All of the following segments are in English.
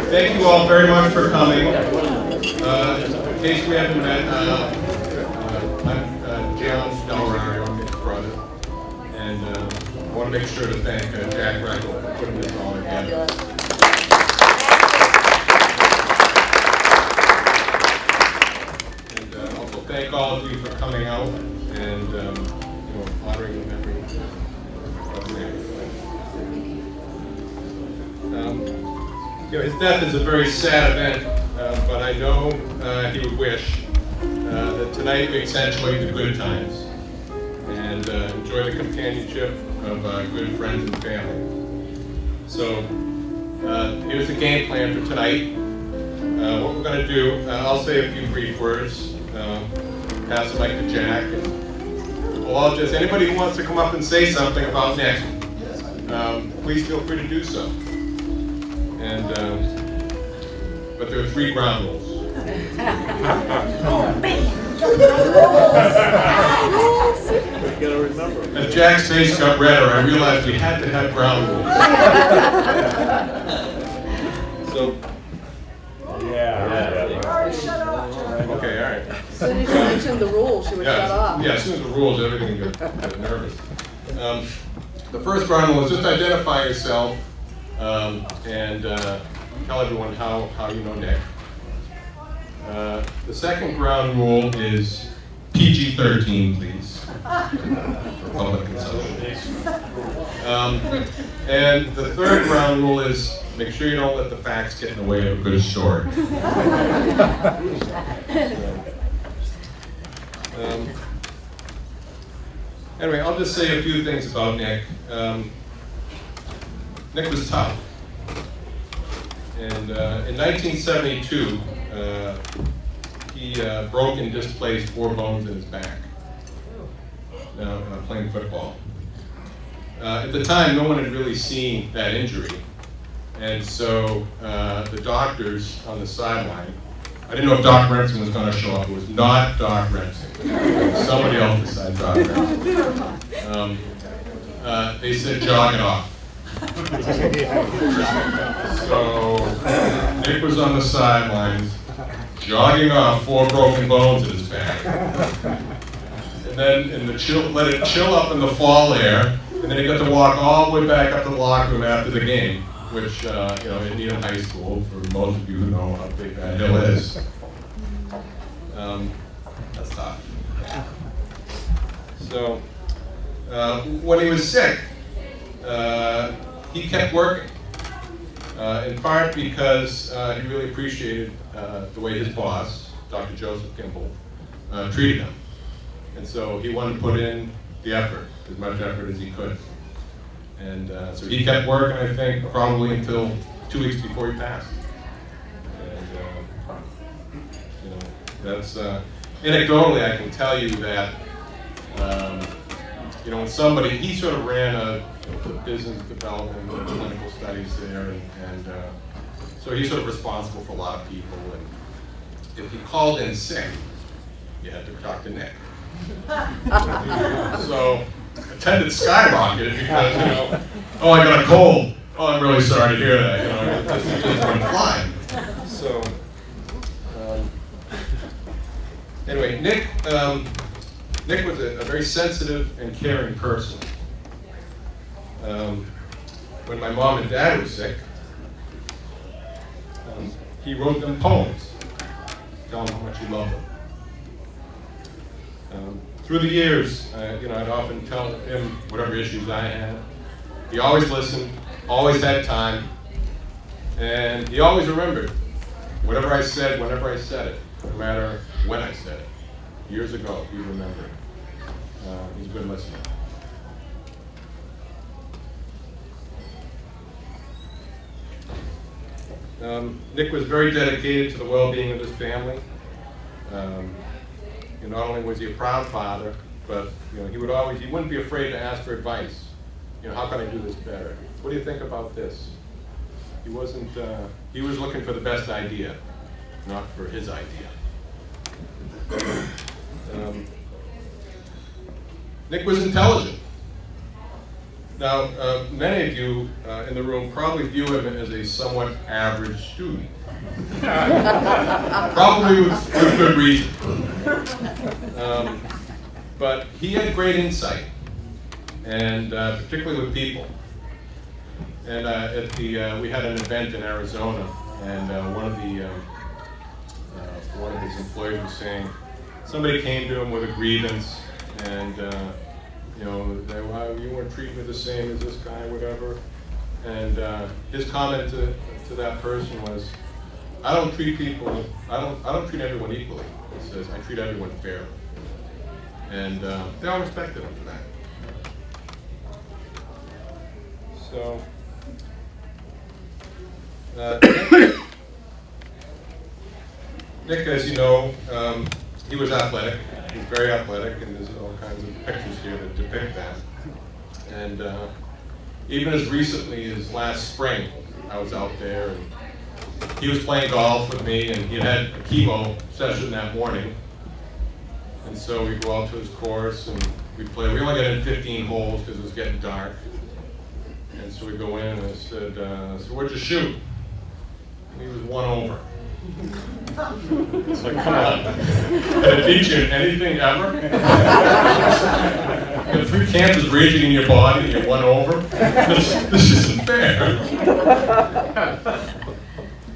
Thank you all very much for coming. In case we haven't met, I'm John's Delario, I'm Nick's brother, and I want to make sure to thank Jack Reckle for putting this all together. And also thank all of you for coming out and honoring the memory of Nick. His death is a very sad event, but I know he would wish that tonight we accentuate the good times and enjoy the companionship of good friends and family. So here's the game plan for tonight. What we're going to do, I'll say a few brief words, pass the mic to Jack, and we'll all just, anybody who wants to come up and say something about Nick, please feel free to do so. And but there are 3 ground rules. You gotta remember. As Jack's face got redder, I realized we had to have ground rules. So, okay, all right. As soon as you mentioned the rules, she would shut off. Yeah, as soon as the rules, everything got nervous. The first ground rule is just identify yourself and tell everyone how you know Nick. The second ground rule is PG-13, please, for public consumption. And the third ground rule is make sure you don't let the facts get in the way of a good story. Anyway, I'll just say a few things about Nick. Nick was tough. And in 1972, he broke and displaced 4 bones in his back playing football. At the time, no one had really seen that injury. And so the doctors on the sideline, I didn't know if Doc Remsen was going to show up. It was not Doc Remsen. Somebody else besides Doc Remsen. They said, jog it off. So Nick was on the sidelines, jogging off 4 broken bones in his back. And then let it chill up in the fall air, and then he got to walk all the way back up to the locker room after the game, which, in Needham High School, for most of you who know how big that hill is. That's tough. So, when he was sick, he kept working, in part because he really appreciated the way his boss, Dr. Joseph Kimball, treated him. And so he wanted to put in the effort, as much effort as he could. And so he kept working, I think, probably until 2 weeks before he passed. And, that's, anecdotally, I can tell you that, when somebody, he sort of ran the business development and clinical studies there, and so he's sort of responsible for a lot of people. And if he called in sick, you had to talk to Nick. So attendance skyrocketed because, oh, I got a cold. Oh, I'm really sorry to hear that. It just went flying. So, anyway, Nick was a very sensitive and caring person. When my mom and dad were sick, he wrote them poems, telling them how much he loved them. Through the years, I'd often tell him whatever issues I had. He always listened, always had time, and he always remembered whatever I said, whenever I said it, no matter when I said it. Years ago, he remembered. He's a good listener. Nick was very dedicated to the well-being of his family. Not only was he a proud father, but he wouldn't be afraid to ask for advice. How can I do this better? What do you think about this? He wasn't. He was looking for the best idea, not for his idea. Nick was intelligent. Now, many of you in the room probably view him as a somewhat average student. Probably with good reason. But he had great insight, and particularly with people. And we had an event in Arizona, and one of his employees was saying somebody came to him with a grievance, and you weren't treating me the same as this guy, whatever. And his comment to that person was, I don't treat everyone equally. He says, I treat everyone fairly. And they all respected him for that. So, Nick, as you know, he was athletic. He was very athletic, and there's all kinds of pictures here that depict that. And even as recently as last spring, I was out there, and he was playing golf with me, and he had a chemo session that morning. And so we go out to his course, and we play. We only got in 15 holes because it was getting dark. And so we go in, and I said, so where'd you shoot? And he was 1 over. It's like, come on. Did it teach you anything ever? You have 3 cancers raging in your body and you're 1 over? This isn't fair.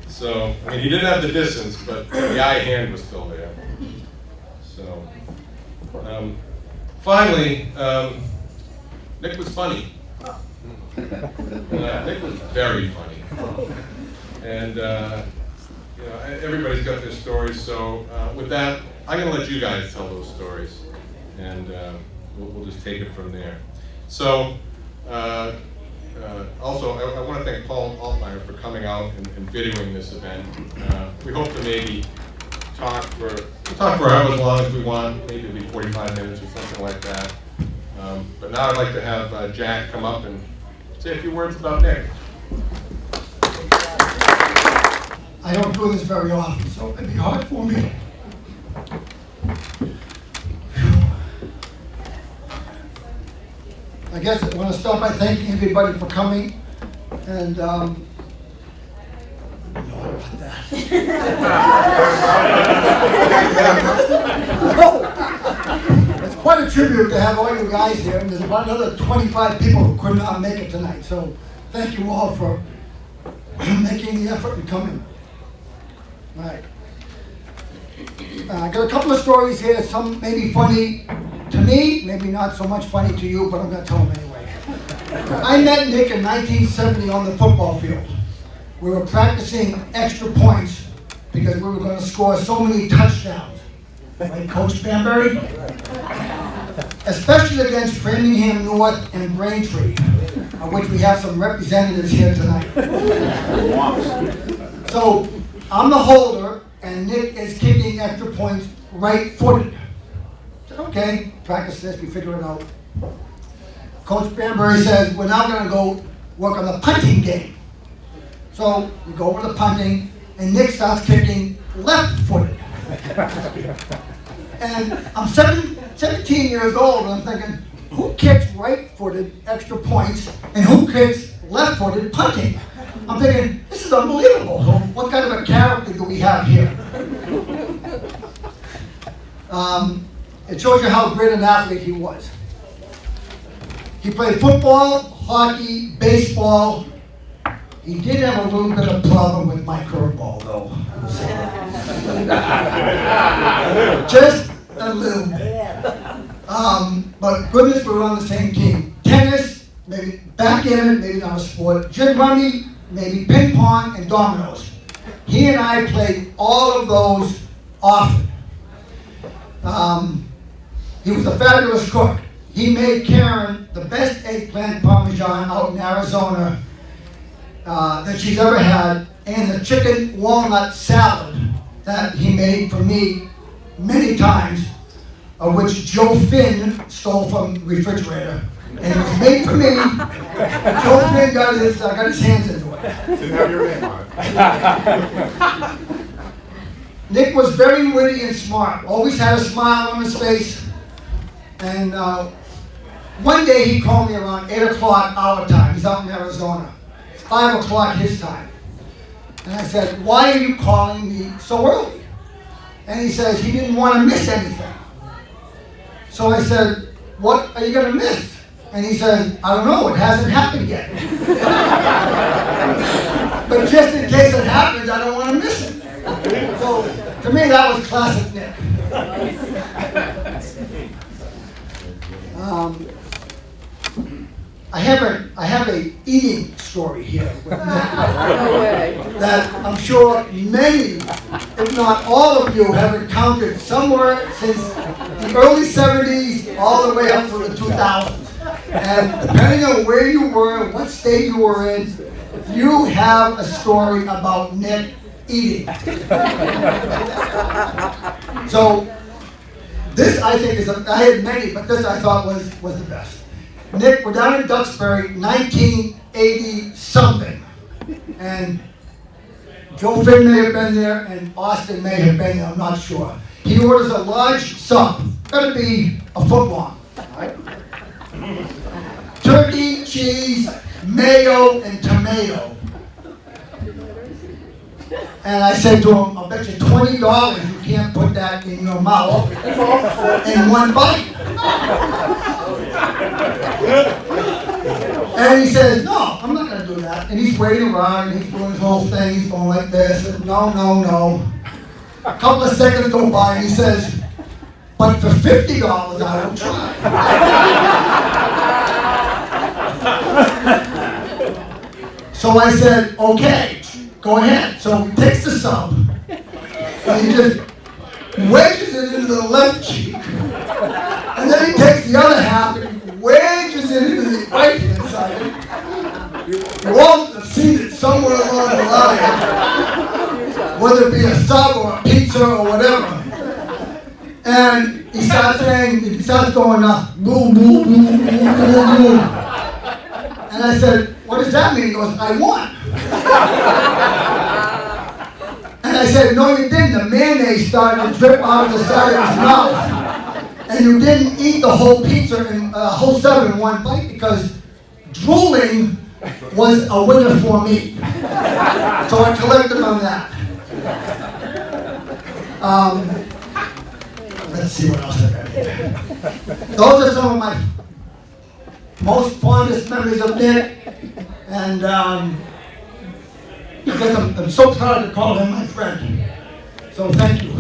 So, I mean, he didn't have the distance, but the eye hand was still there. So, finally, Nick was funny. Nick was very funny. And, everybody's got their stories, so with that, I'm going to let you guys tell those stories, and we'll just take it from there. So, also, I want to thank Paul Altmaier for coming out and videoing this event. We hope to maybe talk for however long as we want, maybe it'll be 45 minutes or something like that. But now I'd like to have Jack come up and say a few words about Nick. I don't do this very often, so it'd be hard for me. I guess I want to start by thanking everybody for coming, and no, I want that. It's quite a tribute to have all you guys here, and there's about another 25 people who could not make it tonight, so thank you all for making the effort and coming. All right. I got a couple of stories here, some maybe funny to me, maybe not so much funny to you, but I'm going to tell them anyway. I met Nick in 1970 on the football field. We were practicing extra points because we were going to score so many touchdowns. Right, Coach Banbury? Especially against Framingham North and Braintree, of which we have some representatives here tonight. So, I'm the holder, and Nick is kicking extra points right-footed. Okay, practice this, we figure it out. Coach Banbury says, we're now going to go work on the punting game. So we go over the punting, and Nick starts kicking left-footed. And I'm 17 years old, and I'm thinking, who kicks right-footed extra points, and who kicks left-footed punting? I'm thinking, this is unbelievable. What kind of a character do we have here? It shows you how great an athlete he was. He played football, hockey, baseball. He did have a little bit of problem with my curveball, though. Just a little bit. But goodness, we were on the same team. Tennis, maybe backgammon, maybe not a sport. Gin rummy, maybe ping pong and dominoes. He and I played all of those often. He was a fabulous cook. He made Karen the best eggplant parmesan out in Arizona that she's ever had, and the chicken walnut salad that he made for me many times, of which Joe Finn stole from the refrigerator. And it was made for me. Joe Finn got his hands into it. Didn't have your name on it. Nick was very witty and smart. Always had a smile on his face. And one day he called me around 8 o'clock our time. He's out in Arizona. It's 5 o'clock his time. And I said, why are you calling me so early? And he says he didn't want to miss anything. So I said, what are you going to miss? And he says, I don't know, it hasn't happened yet. But just in case it happens, I don't want to miss it. So to me, that was classic Nick. I have a eating story here with Nick No way. that I'm sure many, if not all of you, have encountered somewhere since the early 70s all the way up to the 2000s. And depending on where you were, what state you were in, you have a story about Nick eating. So this, I think, I had many, but this I thought was the best. Nick, we're down in Duxbury, 1980 something, and Joe Finn may have been there, and Austin may have been there, I'm not sure. He orders a large sub, gotta be a foot long, right? Turkey, cheese, mayo, and tomato. And I said to him, I'll bet you $20 you can't put that in your mouth in one bite. And he says, no, I'm not going to do that. And he's waiting around, and he's doing his whole thing, he's going like this, and no. A couple of seconds go by, and he says, but for $50, I will try. So I said, okay, go ahead. So he takes the sub, and he just wedges it into the left cheek, and then he takes the other half and he wedges it into the right hand side. You all have seen it somewhere along the line, whether it be a sub or a pizza or whatever. And he starts going up, boom, boom, boom, boom, boom, boom. And I said, what does that mean? He goes, I won. And I said, no, you didn't. The mayonnaise started to drip out of the side of his mouth. And you didn't eat the whole pizza and whole sub in one bite because drooling was a winner for me. So I collected on that. Let's see what else I got here. Those are some of my most fondest memories of Nick. And I guess I'm so proud to call him my friend. So thank you.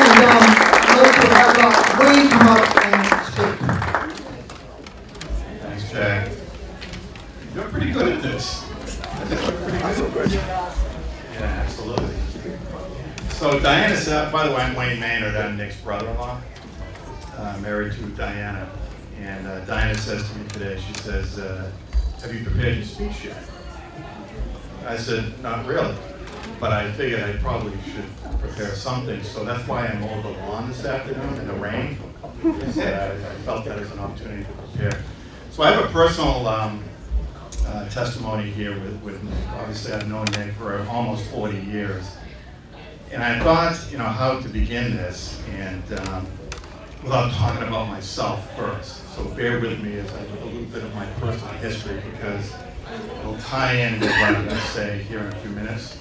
And I'd like to have Wayne come up and speak. Thanks, Jack. You're pretty good at this. Yeah, absolutely. So Diana said, by the way, I'm Wayne Maynard, I'm Nick's brother-in-law, married to Diana. And Diana says to me today, she says, have you prepared your speech yet? I said, not really, but I figured I probably should prepare something, so that's why I mowed the lawn this afternoon in the rain. I felt that as an opportunity to prepare. So I have a personal testimony here with Nick. Obviously, I've known Nick for almost 40 years. And I thought, how to begin this, and without talking about myself first. So bear with me as I do a little bit of my personal history, because it'll tie in with what I'm going to say here in a few minutes.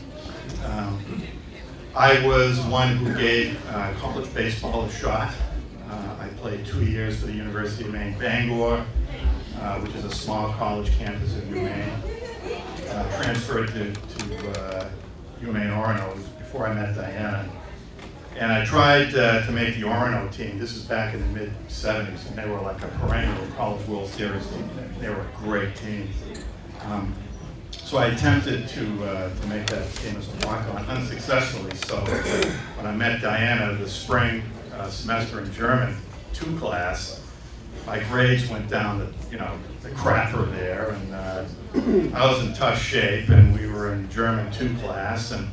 I was one who gave college baseball a shot. I played 2 years for the University of Maine, Bangor, which is a small college campus in UMaine. Transferred to UMaine Orono before I met Diana. And I tried to make the Orono team. This is back in the mid-'70s, and they were like a perennial College World Series team. They were a great team. So I attempted to make that team as a walk-on, unsuccessfully. So when I met Diana the spring semester in German 2 class, my grades went down the crapper there, and I was in tough shape, and we were in German 2 class, and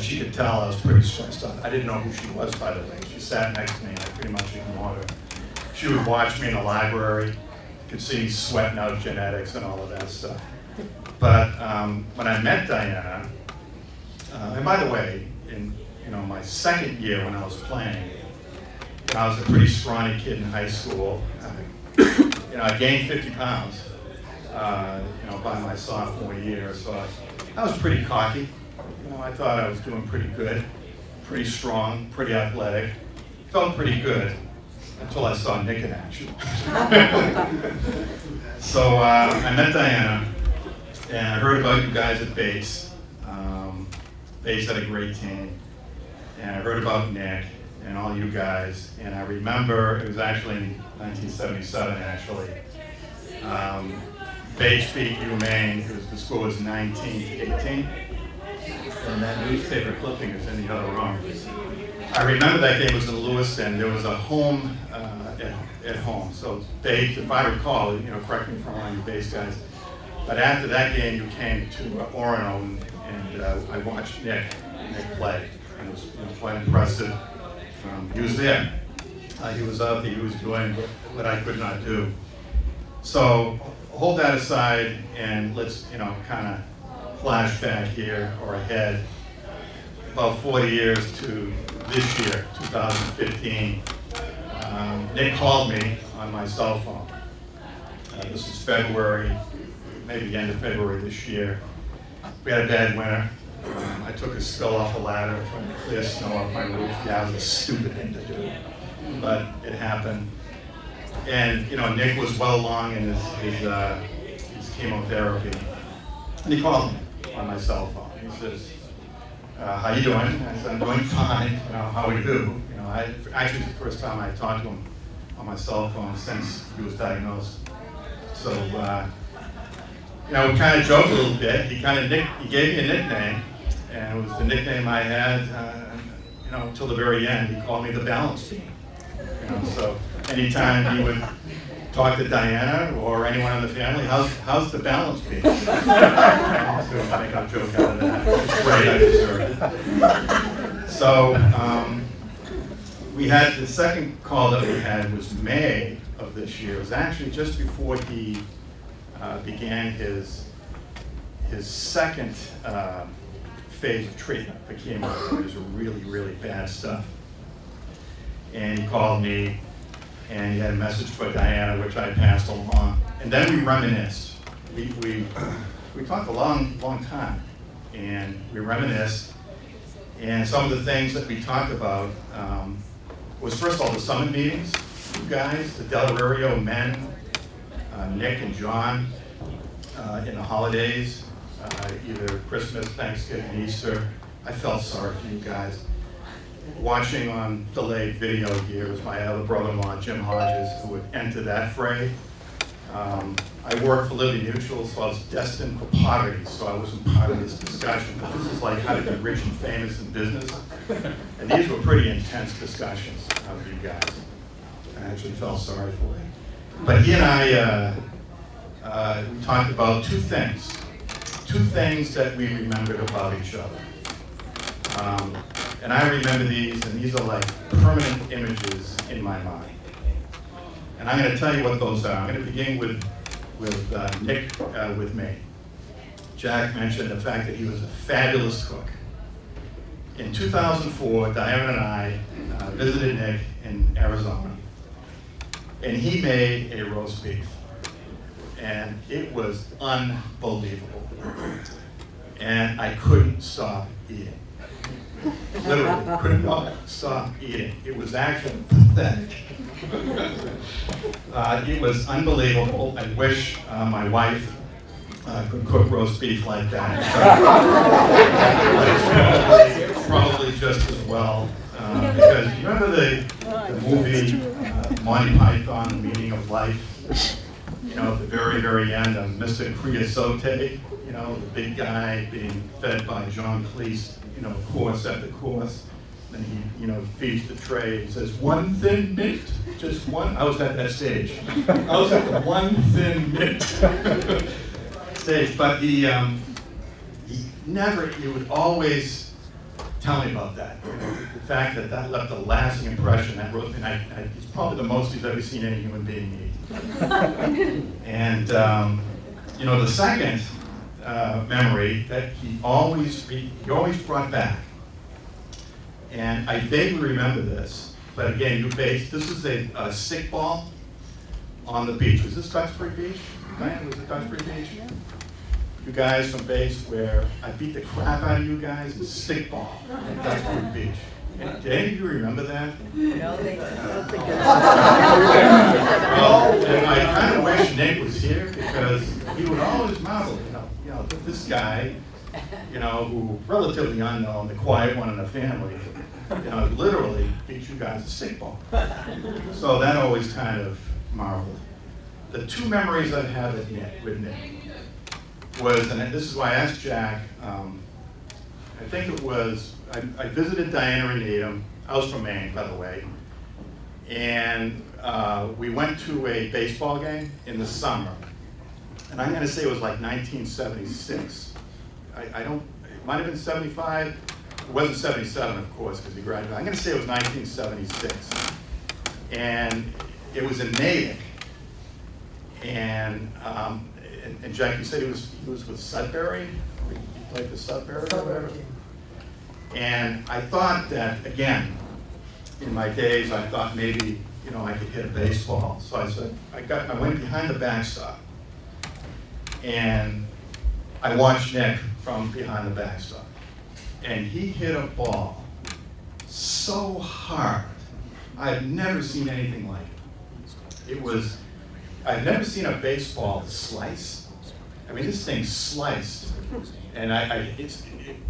she could tell I was pretty stressed out. I didn't know who she was, by the way. She sat next to me, and I pretty much ignored her. She would watch me in the library. You could see me sweating out genetics and all of that stuff. But when I met Diana, and by the way, in my second year when I was playing, I was a pretty scrawny kid in high school. I gained 50 pounds, by my sophomore year. So I was pretty cocky. I thought I was doing pretty good, pretty strong, pretty athletic. Felt pretty good until I saw Nick in action. So I met Diana, and I heard about you guys at Bates. Bates had a great team, and I heard about Nick and all you guys, and I remember it was actually in 1977 actually. Bates beat UMaine, the score was 19-18, and that newspaper clipping is in the other room. I remember that game was in Lewiston. There was a home at home. So Bates, if I recall, correct me if I'm wrong, you Bates guys. But after that game, you came to Orono, and I watched Nick play. And it was quite impressive. He was there. He was out there. He was doing what I could not do. So hold that aside, and let's kind of flash back here or ahead about 40 years to this year, 2015. Nick called me on my cell phone. This is February, maybe the end of February this year. We had a bad winter. I took a spill off a ladder trying to clear snow off my roof. Yeah, it was a stupid thing to do, but it happened. And Nick was well along in his chemotherapy, and he called me on my cell phone. He says, "How you doing?" I said, "I'm doing fine. How are you?" Actually, it's the first time I talked to him on my cell phone since he was diagnosed. So, we kind of joked a little bit. He gave me a nickname, and it was the nickname I had, until the very end. He called me the balance beam. So anytime he would talk to Diana or anyone in the family, how's the balance beam? So I make a joke out of that. It's great, I deserve it. So we had the second call that we had was May of this year. It was actually just before he began his second phase of treatment for chemo. It was really, really bad stuff. And he called me, and he had a message for Diana, which I passed along. And then we reminisced. We talked a long time, and we reminisced. And some of the things that we talked about was, first of all, the summit meetings. You guys, the Del Rio men, Nick and John, in the holidays, either Christmas, Thanksgiving, Easter. I felt sorry for you guys. Watching on delayed video here was my other brother-in-law, Jim Hodges, who would enter that fray. I worked for Liberty Mutual, so I was destined for poverty, so I wasn't part of this discussion. But this is like how to get rich and famous in business. And these were pretty intense discussions with you guys. I actually felt sorry for you. But he and I, we talked about two things that we remembered about each other. And I remember these, and these are like permanent images in my mind. And I'm going to tell you what those are. I'm going to begin with Nick with me. Jack mentioned the fact that he was a fabulous cook. In 2004, Diana and I visited Nick in Arizona, and he made a roast beef. And it was unbelievable. And I couldn't stop eating. Literally could not stop eating. It was actually pathetic. It was unbelievable. I wish my wife could cook roast beef like that. But it's probably just as well. Because you remember the movie Monty Python, The Meaning of Life? At the very, very end, Mr. Creosote, the big guy being fed by John Cleese, course after course. Then he, feeds the tray. He says, "One thin mint, just one." I was at that stage. I was at the one thin mint stage. But he would always tell me about that. The fact that left a lasting impression. That wrote, and it's probably the most he's ever seen any human being eat. And the second memory that he always brought back, and I vaguely remember this, But again, this is a stick ball on the beach. Was this Duxbury Beach? Diane, was it Duxbury Beach? You guys from base where I beat the crap out of you guys in stick ball at Duxbury Beach. And do any of you remember that? No, they Well, and I kind of wish Nick was here because he would always marvel, this guy, who relatively unknown, the quiet one in the family, literally beat you guys at stick ball. So that always kind of marveled. The two memories I have with Nick was, and this is why I asked Jack, I think it was, I visited Diana and Needham. I was from Maine, by the way. And we went to a baseball game in the summer. And I'm gonna say it was like 1976. I don't, it might have been 75. It wasn't 77, of course, because he graduated. I'm gonna say it was 1976. And it was in Natick. And Jack, you said he was with Sudbury? He played for Sudbury? And I thought that, again, in my days, I thought maybe, I could hit a baseball. So I said, I went behind the backstop. And I watched Nick from behind the backstop. And he hit a ball so hard. I've never seen anything like it. I've never seen a baseball slice. I mean, this thing sliced. And it's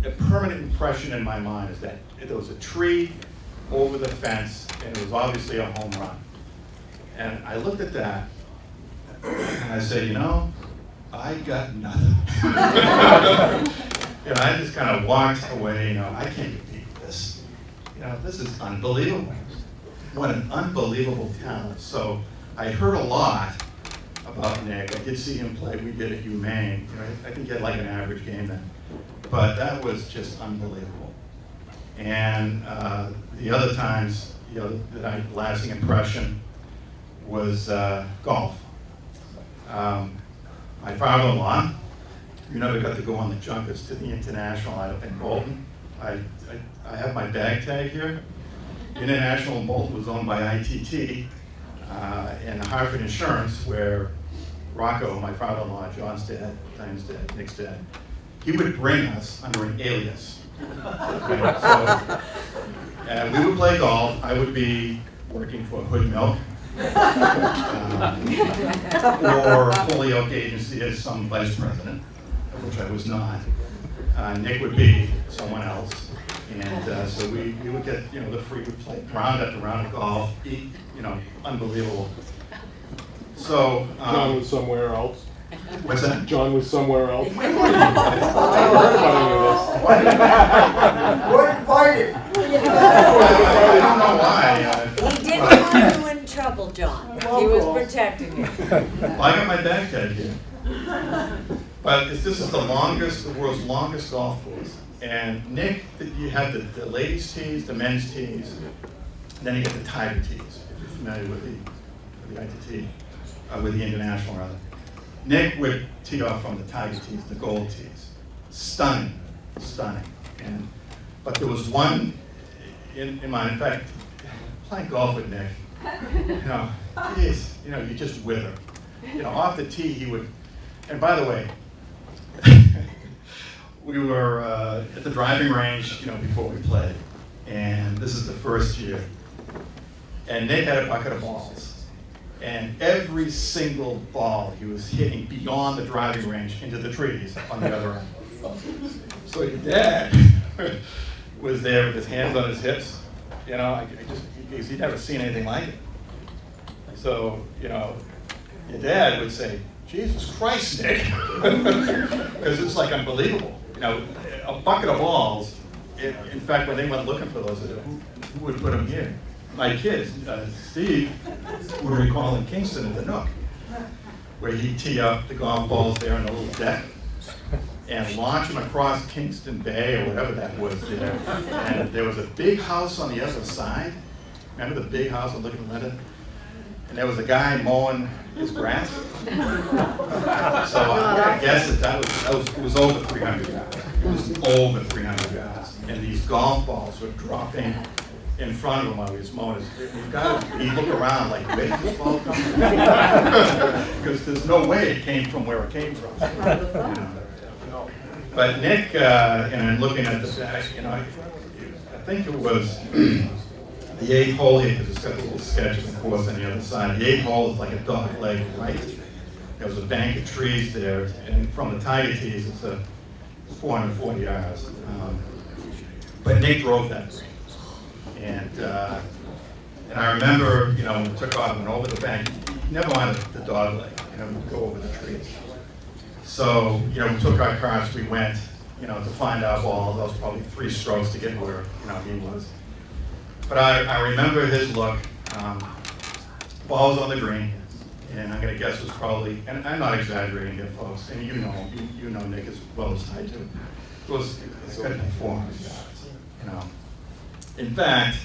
a permanent impression in my mind is that there was a tree over the fence, and it was obviously a home run. And I looked at that, and I said, I got nothing. I just kind of walked away, I can't compete with this. This is unbelievable. What an unbelievable talent. So I heard a lot about Nick. I did see him play. We did at UMaine. I think he had like an average game then. But that was just unbelievable. And the other times, the lasting impression was golf. My father-in-law, you never got to go on the junkets to the International in Bolton. I have my bag tag here. International in Bolton was owned by ITT and Hartford Insurance, where Rocco, my father-in-law, John's dad, Diane's dad, Nick's dad, he would bring us under an alias. So we would play golf. I would be working for Hood Milk or Holyoke Agency as some vice president, which I was not. Nick would be someone else. And so we would get, the free, we'd play round after round of golf, eat, unbelievable. So. John was somewhere else. What's that? John was somewhere else. I never heard about any of this. We're invited. I don't know why. He didn't want you in trouble, John. He was protecting you. Well, I got my bag tag here. But this is the world's longest golf course. And Nick, you have the ladies' tees, the men's tees, and then you get the Tiger tees, if you're familiar with the ITT, with the International rather. Nick would tee off from the Tiger tees, the gold tees. Stunning. But there was one in mind. In fact, playing golf with Nick, you just wither. Off the tee he would, and by the way, we were at the driving range, before we played, and this is the first year. And Nick had a bucket of balls. And every single ball he was hitting beyond the driving range into the trees on the other end. So your dad was there with his hands on his hips, because he'd never seen anything like it. So, your dad would say, Jesus Christ, Nick, because it's like unbelievable. A bucket of balls, in fact, when they went looking for those, who would put them here? My kid, Steve, would recall in Kingston at the Nook, where he'd tee up the golf balls there on the little deck and launch them across Kingston Bay or whatever that was there. And there was a big house on the other side. Remember the big house on Lincoln Linden? And there was a guy mowing his grass. So I guess it was over 300 yards. It was over 300 yards. And these golf balls were dropping in front of him while he was mowing. He'd look around like, where did this ball come from? Because there's no way it came from where it came from. You know. But Nick, and looking at the back, you know, I think it was the 8th hole here, because it's got a little sketch of the course on the other side. The 8th hole is like a dog leg, right? There was a bank of trees there, and from the Tiger Tees, it's a 440 yards. But Nick drove that green. And I remember, you know, when we took off and went over the bank, he never wanted the dog leg, you know, we'd go over the trees. So, you know, we took our cars, we went, you know, to find our ball. That was probably 3 strokes to get where, you know, he was. But I remember his look. Ball was on the green, and I'm gonna guess it was probably, and I'm not exaggerating here, folks, and you know Nick as well as I do. It's got to be 400 yards, you know. In fact,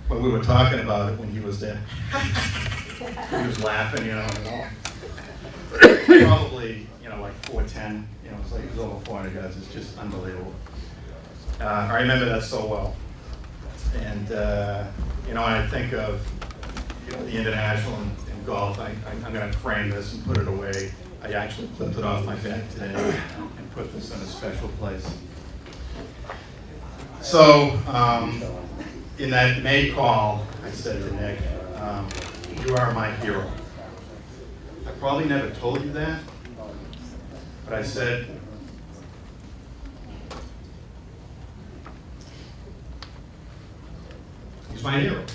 when we were talking about it when he was there, he was laughing, you know, and all. Probably, you know, like 410, you know, it's like it was over 400 yards. It's just unbelievable. I remember that so well. And, you know, I think of, you know, the international and golf. I'm going to frame this and put it away. I actually clipped it off my bag today and put this in a special place. So, in that May call, I said to Nick, you are my hero. I probably never told you that, but I said, he's my hero.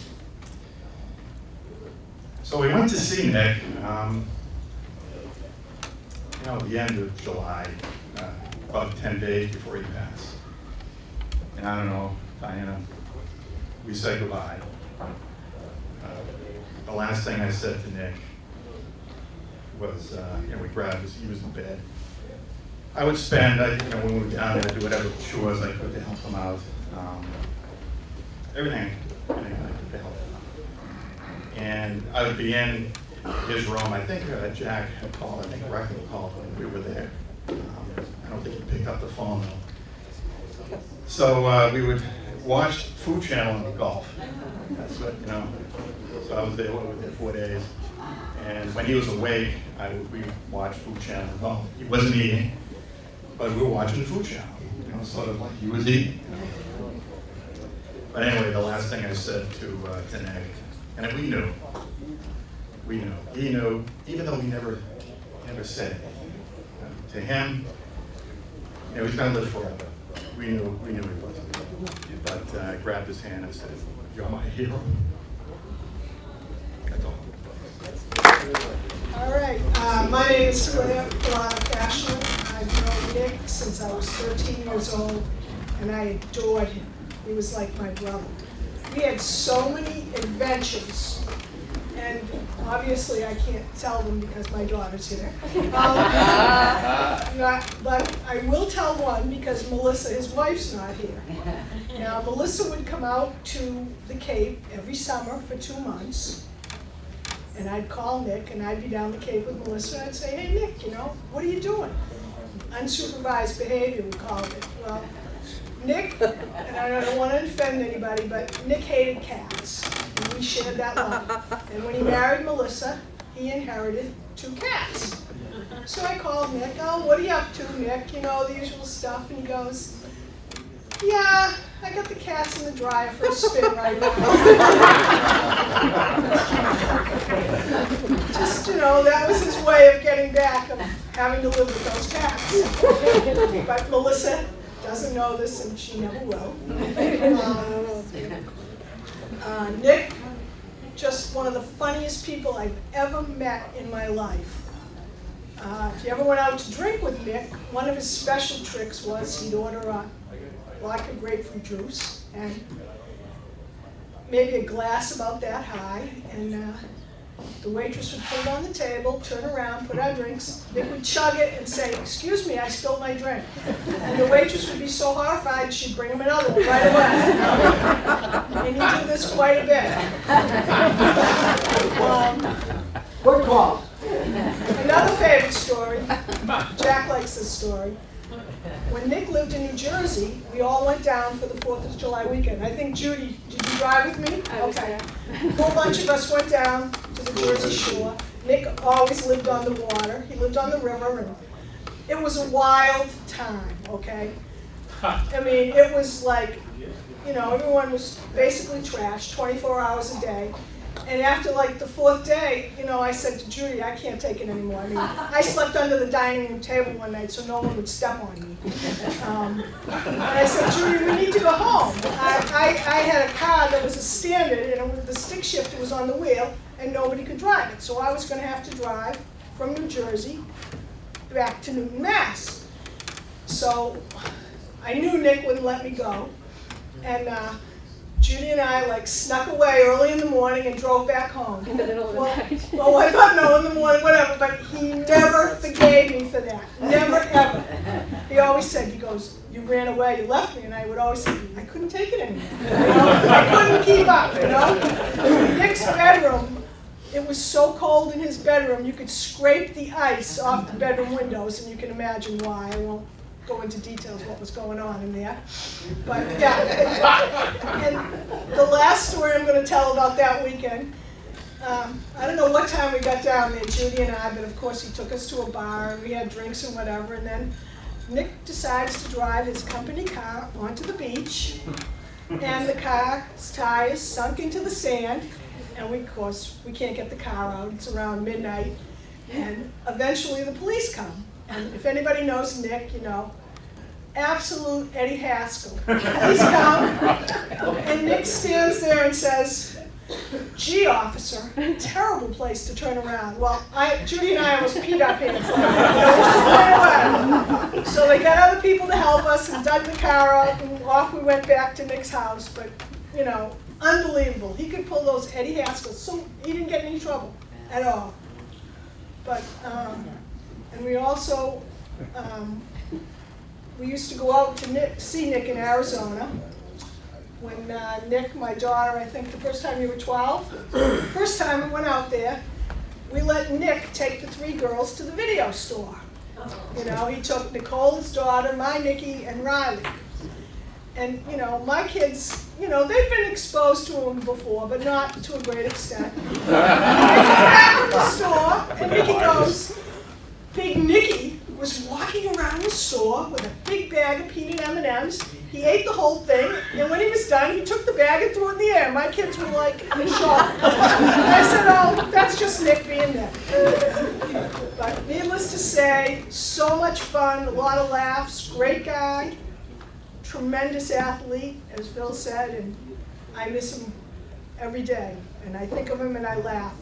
So we went to see Nick, you know, at the end of July, about 10 days before he passed. And I don't know, Diana, we said goodbye. The last thing I said to Nick was, you know, we grabbed his, he was in bed. I would spend, you know, when we were down there, do whatever chores I could to help him out. Everything I could to help him out. And I would be in his room. I think Jack had called, I think Rick had called when we were there. I don't think he picked up the phone though. So we would watch Food Channel and golf. That's what, you know. So I was there, we were there 4 days. And when he was awake, we watched Food Channel and golf. He wasn't eating, but we were watching the Food Channel. You know, sort of like he was eating. You know? But anyway, the last thing I said to Nick, and we knew, he knew, even though he never said it. To him, you know, he's gonna live forever. We knew he wasn't. But I grabbed his hand and said, "You're my hero." That's all. All right, my name is Claire Cashman. I've known Nick since I was 13 years old, and I adored him. He was like my brother. We had so many adventures, and obviously I can't tell them because my daughter's here. But I will tell one because Melissa, his wife's not here. Now, Melissa would come out to the Cape every summer for 2 months. And I'd call Nick, and I'd be down the Cape with Melissa, and I'd say, "Hey, Nick, you know, what are you doing?" Unsupervised behavior, we called it. Well, Nick, and I don't want to offend anybody, but Nick hated cats, and we shared that love. And when he married Melissa, he inherited 2 cats. So I called Nick, "Oh, what are you up to, Nick? You know, the usual stuff." And he goes, "Yeah, I got the cats in the dryer for a spin right now." Just, you know, that was his way of getting back, of having to live with those cats. But Melissa doesn't know this, and she never will. Nick, just one of the funniest people I've ever met in my life. If you ever went out to drink with Nick, one of his special tricks was he'd order a vodka grapefruit juice and maybe a glass about that high, and the waitress would put it on the table, turn around, put our drinks. Nick would chug it and say, "Excuse me, I spilled my drink." And the waitress would be so horrified, she'd bring him another one right away. And he did this quite a bit. Good call. Another favorite story, Jack likes this story. when Nick lived in New Jersey, we all went down for the 4th of July weekend. I think, Judy, did you drive with me? I was Okay. A whole bunch of us went down to the Jersey Shore. Nick always lived on the water. He lived on the river, and it was a wild time, okay? I mean, it was like, everyone was basically trashed 24 hours a day. And after like the 4th day, I said to Judy, I can't take it anymore. I mean, I slept under the dining room table one night so no one would step on me. And I said, Judy, we need to go home. I had a car that was a standard, and the stick shifter was on the wheel, and nobody could drive it. So I was going to have to drive from New Jersey back to Newton, Mass. So I knew Nick wouldn't let me go. And Judy and I snuck away early in the morning and drove back home. In the middle of the night. Oh, I thought no, in the morning, whatever, but he never forgave me for that. Never, ever. He always said, he goes, you ran away, you left me, and I would always say, I couldn't take it anymore. I couldn't keep up, Nick's bedroom, it was so cold in his bedroom, you could scrape the ice off the bedroom windows, and you can imagine why. I won't go into details what was going on in there. But yeah, and the last story I'm going to tell about that weekend, I don't know what time we got down there, Judy and I, but of course he took us to a bar and we had drinks and whatever, and then Nick decides to drive his company car onto the beach, and the car's tires sunk into the sand, and we can't get the car out, it's around midnight, and eventually the police come. And if anybody knows Nick, absolute Eddie Haskell. He's come, and Nick stands there and says, gee, officer, terrible place to turn around. Well, Judy and I almost peed our pants. Anyway, so they got other people to help us and dug the car out, and off we went back to Nick's house. But, unbelievable. He could pull those Eddie Haskells, so he didn't get in any trouble at all. But, and we also, we used to go out to see Nick in Arizona. When Nick, my daughter, I think the first time you were 12, first time we went out there, we let Nick take the 3 girls to the video store. He took Nicole, his daughter, my Nikki, and Riley. And, my kids, they've been exposed to him before, but not to a great extent. They come back from the store, and Nikki goes, Big Nicky was walking around the store with a big bag of peanut M&Ms. He ate the whole thing, and when he was done, he took the bag and threw it in the air. My kids were like in shock. And I said, oh, that's just Nick being Nick. But needless to say, so much fun, a lot of laughs, great guy, tremendous athlete, as Phil said, and I miss him every day. And I think of him and I laugh.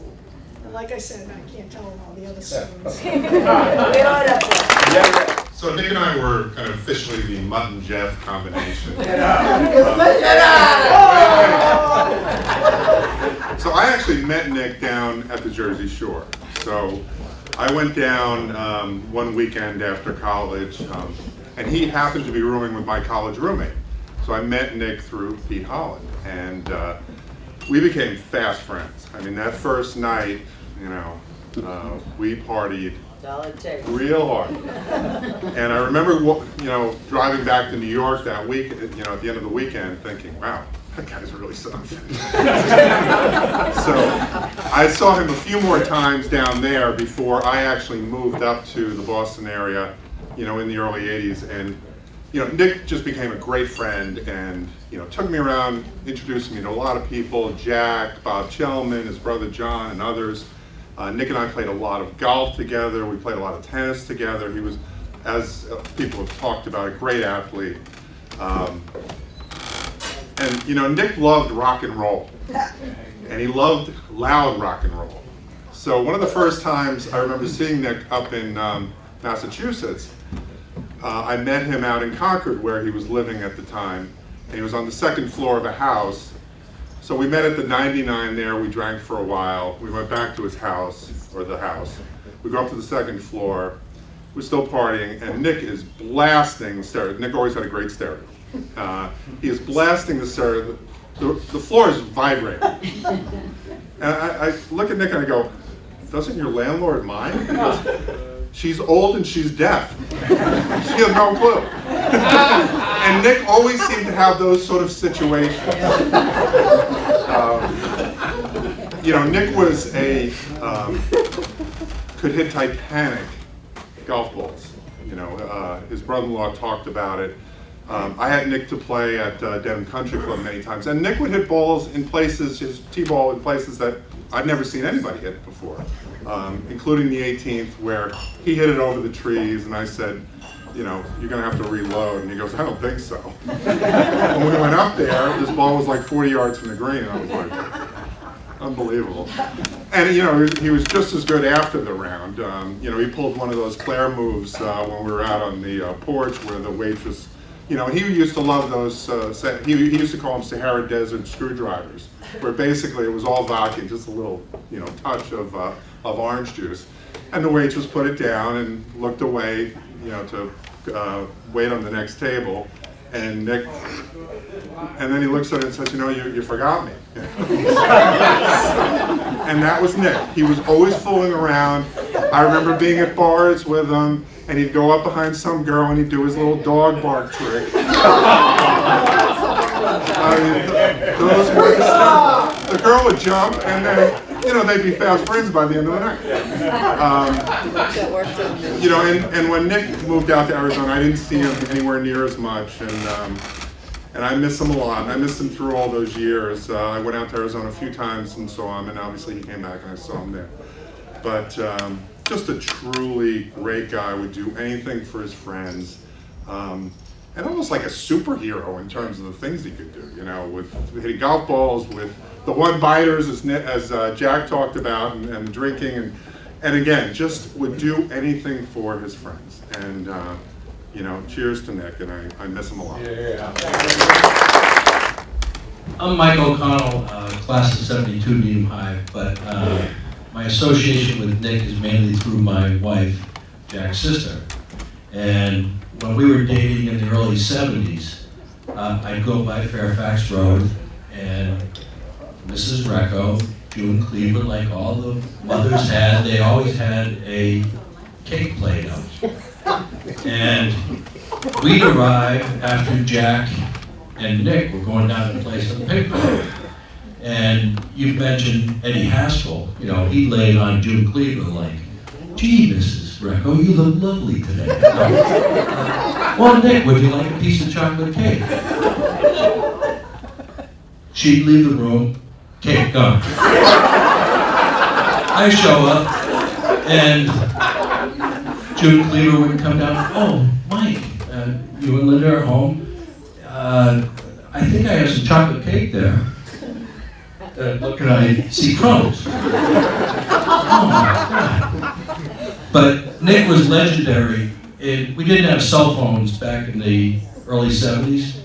And like I said, I can't tell them all the other stories. So Nick and I were kind of officially the Mutt and Jeff combination. So I actually met Nick down at the Jersey Shore. So I went down one weekend after college, and he happened to be rooming with my college roommate. So I met Nick through Pete Holland, and we became fast friends. I mean, that first night, we partied real hard. And I remember, driving back to New York that week, at the end of the weekend, thinking, wow, that guy's really something. So I saw him a few more times down there before I actually moved up to the Boston area, in the early 80s. And, Nick just became a great friend and, took me around, introduced me to a lot of people, Jack, Bob Chelman, his brother John, and others. Nick and I played a lot of golf together. We played a lot of tennis together. He was, as people have talked about, a great athlete. And Nick loved rock and roll, and he loved loud rock and roll. So one of the first times I remember seeing Nick up in Massachusetts, I met him out in Concord where he was living at the time, and he was on the second floor of a house. So we met at the 99 there, we drank for a while, we went back to his house, or the house. We go up to the second floor, we're still partying, and Nick is blasting the stereo. Nick always had a great stereo. He is blasting the stereo, the floor is vibrating. And I look at Nick and I go, doesn't your landlord mind? she's old and she's deaf. She has no clue. And Nick always seemed to have those sort of situations. Nick was could hit Titanic golf balls. His brother-in-law talked about it. I had Nick to play at Devon Country Club many times, and Nick would hit balls in places, his tee-ball in places that I'd never seen anybody hit before, including the 18th, where he hit it over the trees, and I said, you're gonna have to reload, and he goes, I don't think so. When we went up there, this ball was like 40 yards from the green, and I was like, unbelievable. And he was just as good after the round. He pulled one of those Claire moves when we were out on the porch where the waitress, he used to love those, he used to call them Sahara Desert screwdrivers, where basically it was all vodka, just a little, touch of orange juice. And the waitress put it down and looked away, to wait on the next table. And Nick, and then he looks at it and says, you forgot me. And that was Nick. He was always fooling around. I remember being at bars with him, and he'd go up behind some girl and he'd do his little dog bark trick. The girl would jump, and then, they'd be fast friends by the end of the night. That worked out. And when Nick moved out to Arizona, I didn't see him anywhere near as much, and I miss him a lot. I missed him through all those years. I went out to Arizona a few times and saw him, and obviously he came back and I saw him there. But just a truly great guy, would do anything for his friends. And almost like a superhero in terms of the things he could do, with hitting golf balls, with the one-biters, as Jack talked about, and drinking, and again, just would do anything for his friends. And, cheers to Nick, and I miss him a lot. Yeah. I'm Mike O'Connell, class of 72 Needham High, but my association with Nick is mainly through my wife, Jack's sister. And when we were dating in the early 70s, I'd go by Fairfax Road, and Mrs. Recco, June Cleaver, like all the mothers had, they always had a cake plate out. And we'd arrive after Jack and Nick were going down to play some pickleball. And you mentioned Eddie Haskell, he laid on June Cleaver like, gee, Mrs. Recco, you look lovely today. Well, Nick, would you like a piece of chocolate cake? She'd leave the room, cake gone. I show up, and June Cleaver would come down, oh, Mike, you and Linda are home. I think I have some chocolate cake there. Look, and I see crumbs. Oh my God. But Nick was legendary. We didn't have cell phones back in the early 70s,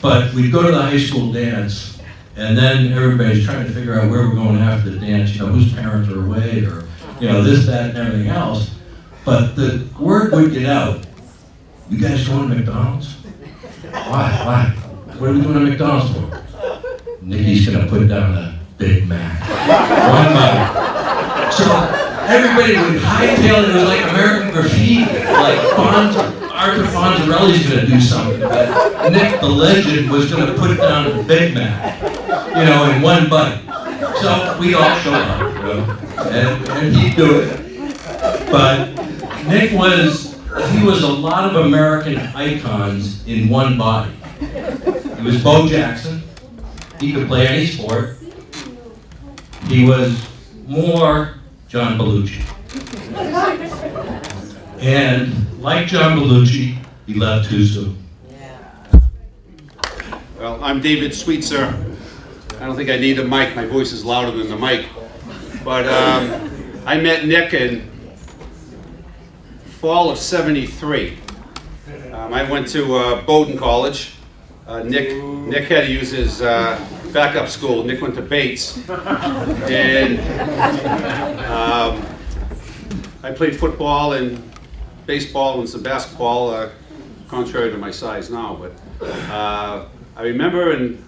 but we'd go to the high school dance, and then everybody's trying to figure out where we're going after the dance, whose parents are away, or, this, that, and everything else. But the word would get out. You guys going to McDonald's? Why? What are we going to McDonald's for? Nicky's going to put down a Big Mac. One bite. So everybody would hightail it. It was like American Graffiti. Like Arthur Fonzarelli's going to do something. But Nick, the legend, was going to put down a Big Mac, in one bite. So we'd all show up, and he'd do it. But Nick was a lot of American icons in one body. He was Bo Jackson. He could play any sport. He was more John Belushi. And like John Belushi, he left too soon. Well, I'm David Sweetser. I don't think I need a mic. My voice is louder than the mic. But I met Nick in fall of '73. I went to Bowdoin College. Nick had to use his backup school. Nick went to Bates. And I played football and baseball and some basketball, contrary to my size now. But I remember, and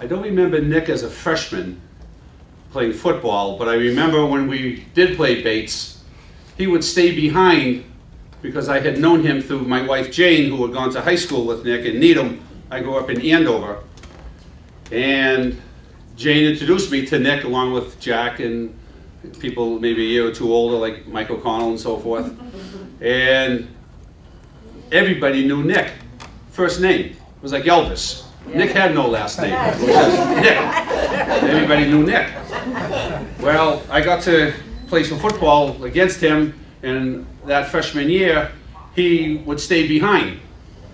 I don't remember Nick as a freshman playing football, but I remember when we did play Bates, he would stay behind because I had known him through my wife Jane, who had gone to high school with Nick in Needham. I grew up in Andover. And Jane introduced me to Nick along with Jack and people maybe a year or two older like Mike O'Connell and so forth. And everybody knew Nick. First name. It was like Elvis. Nick had no last name. It was just Nick. Everybody knew Nick. Well, I got to play some football against him, and that freshman year, he would stay behind.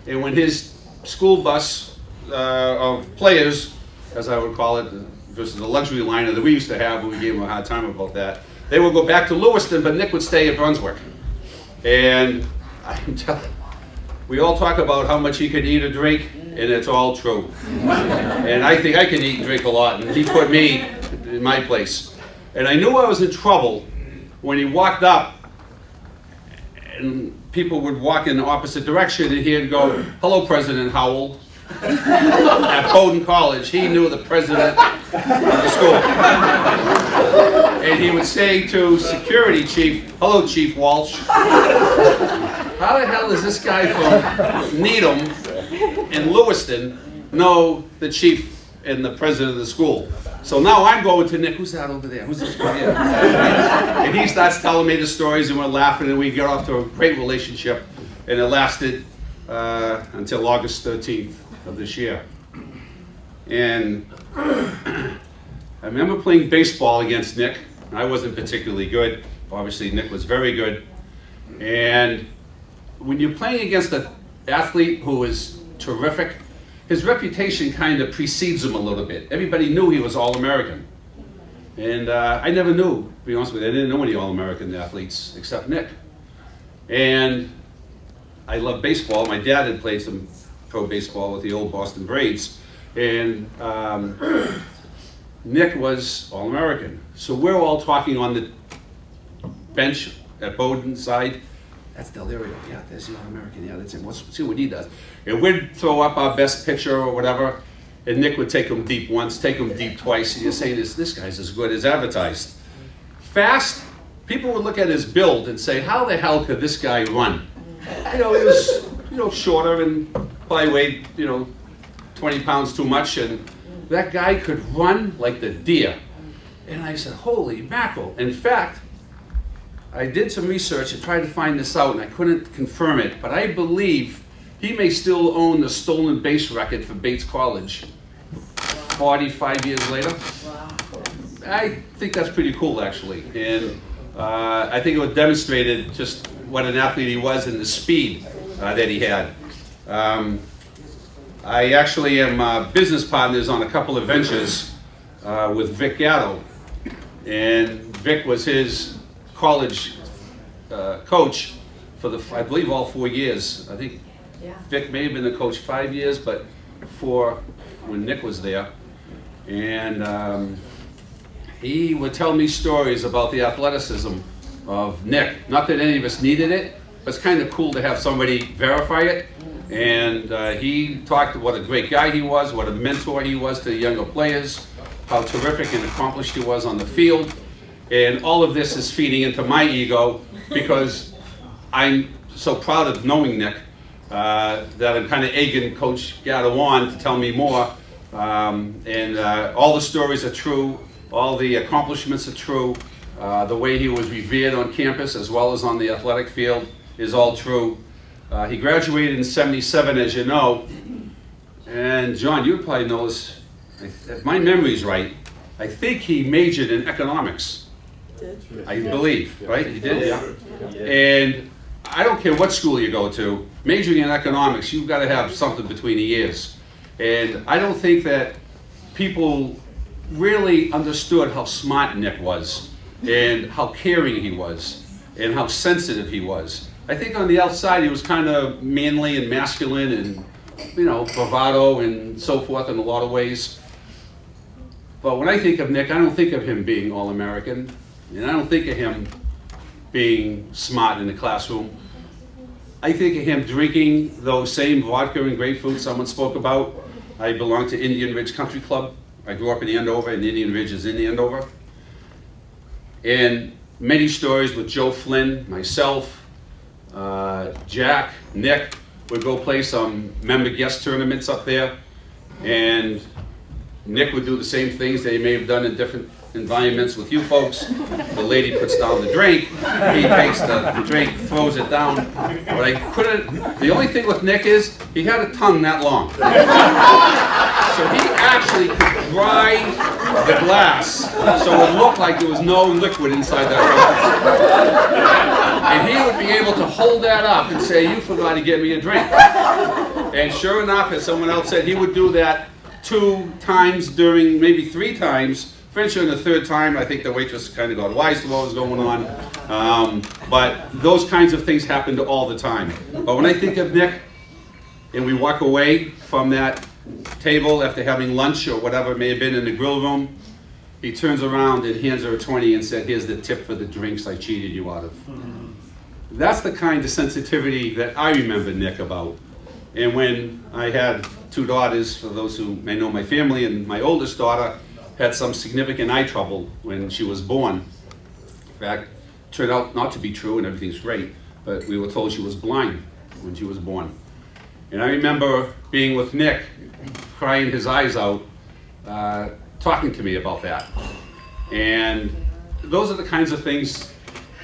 And when his school bus of players, as I would call it, versus the luxury liner that we used to have, we gave him a hard time about that, they would go back to Lewiston, but Nick would stay at Brunswick. And I'm telling, we all talk about how much he could eat or drink, and it's all true. And I think I can eat and drink a lot, and he put me in my place. And I knew I was in trouble when he walked up, and people would walk in the opposite direction, and he'd go, "Hello, President Howell." At Bowdoin College, he knew the president of the school. And he would say to security chief, "Hello, Chief Walsh." How the hell does this guy from Needham and Lewiston know the chief and the president of the school? So now I'm going to Nick, "Who's that over there? Who's this guy?" And he starts telling me the stories, and we're laughing, and we get off to a great relationship. And it lasted until August 13th of this year. And I remember playing baseball against Nick. I wasn't particularly good. Obviously, Nick was very good. And when you're playing against an athlete who is terrific, his reputation kind of precedes him a little bit. Everybody knew he was All-American. And I never knew, to be honest with you, I didn't know any All-American athletes except Nick. And I love baseball. My dad had played some pro baseball with the old Boston Braves. And Nick was All-American. So we're all talking on the bench at Bowdoin side. That's Delario. Yeah, there's the All-American. Yeah, that's him. Let's see what he does. And we'd throw up our best pitcher or whatever, and Nick would take him deep once, take him deep twice, and you're saying, this guy's as good as advertised. Fast, people would look at his build and say, how the hell could this guy run? You know, he was, shorter and probably weighed, 20 pounds too much, and that guy could run like the deer. And I said, holy mackerel. In fact, I did some research and tried to find this out, and I couldn't confirm it, but I believe he may still own the stolen base record for Bates College 45 years later. I think that's pretty cool, actually. And I think it demonstrated just what an athlete he was and the speed that he had. I actually am business partners on a couple of ventures with Vic Gatto. And Vic was his college coach for I believe all 4 years. I think Vic may have been the coach 5 years, but 4 when Nick was there. And he would tell me stories about the athleticism of Nick. Not that any of us needed it, but it's kind of cool to have somebody verify it. And he talked what a great guy he was, what a mentor he was to the younger players, how terrific and accomplished he was on the field. And all of this is feeding into my ego because I'm so proud of knowing Nick that I'm kind of egging Coach Gatto on to tell me more. And all the stories are true, all the accomplishments are true. The way he was revered on campus as well as on the athletic field is all true. He graduated in '77, as you know. And John, you probably know this, if my memory's right, I think he majored in economics. I believe, right? He did, yeah. And I don't care what school you go to, majoring in economics, you've got to have something between the ears. And I don't think that people really understood how smart Nick was, and how caring he was, and how sensitive he was. I think on the outside he was kind of manly and masculine and, bravado and so forth in a lot of ways. But when I think of Nick, I don't think of him being All-American, and I don't think of him being smart in the classroom. I think of him drinking those same vodka and grapefruit someone spoke about. I belong to Indian Ridge Country Club. I grew up in Andover, and Indian Ridge is in Andover. And many stories with Joe Flynn, myself, Jack, Nick would go play some member guest tournaments up there, and Nick would do the same things that he may have done in different environments with you folks. The lady puts down the drink, he takes the drink, throws it down. But I couldn't, the only thing with Nick is, he had a tongue that long. So he actually could dry the glass so it looked like there was no liquid inside that glass. And he would be able to hold that up and say, "You forgot to get me a drink." And sure enough, as someone else said, he would do that 2 times during, maybe 3 times. Eventually, on the 3rd time, I think the waitress kind of got wise to what was going on. But those kinds of things happened all the time. But when I think of Nick, and we walk away from that table after having lunch or whatever it may have been in the grill room, he turns around and hands her a 20 and said, "Here's the tip for the drinks I cheated you out of." That's the kind of sensitivity that I remember Nick about. And when I had 2 daughters, for those who may know my family, and my oldest daughter had some significant eye trouble when she was born. In fact, turned out not to be true and everything's great, but we were told she was blind when she was born. And I remember being with Nick, crying his eyes out, talking to me about that. And those are the kinds of things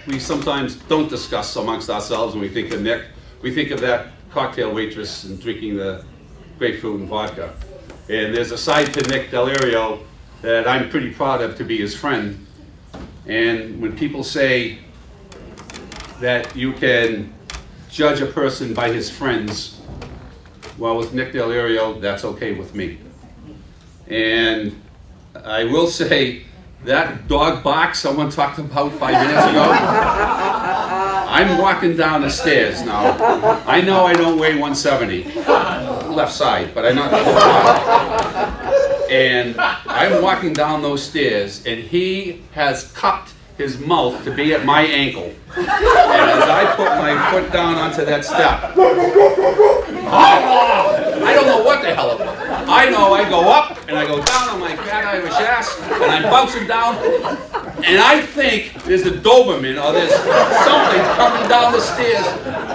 we sometimes don't discuss amongst ourselves when we think of Nick. We think of that cocktail waitress and drinking the grapefruit and vodka. And there's a side to Nick Delario that I'm pretty proud of, to be his friend. And when people say that you can judge a person by his friends, well, with Nick Delario, that's okay with me. And I will say, that dog bark someone talked about 5 minutes ago, I'm walking down the stairs now. I know I don't weigh 170, left side, but I'm not. And I'm walking down those stairs, and he has cupped his mouth to be at my ankle. And as I put my foot down onto that step, I don't know what the hell it was. I know I go up, and I go down on my fat Irish ass, and I'm bouncing down, and I think there's a Doberman, or there's something coming down the stairs.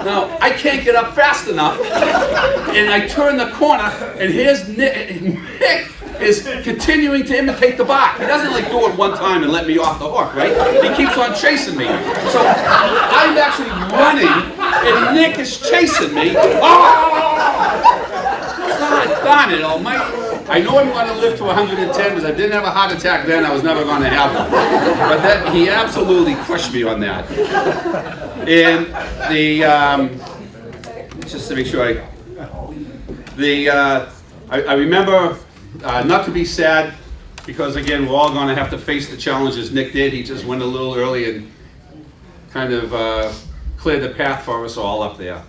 Now, I can't get up fast enough, and I turn the corner, and here's Nick is continuing to imitate the bark. He doesn't like do it one time and let me off the hook, right? He keeps on chasing me. So I'm actually running, and Nick is chasing me. God darn it almighty. I know I'm going to live to 110 because I didn't have a heart attack then. I was never going to have one. But that, he absolutely crushed me on that. And just to make sure I remember, not to be sad, because again, we're all going to have to face the challenges Nick did. He just went a little early and kind of cleared the path for us all up there.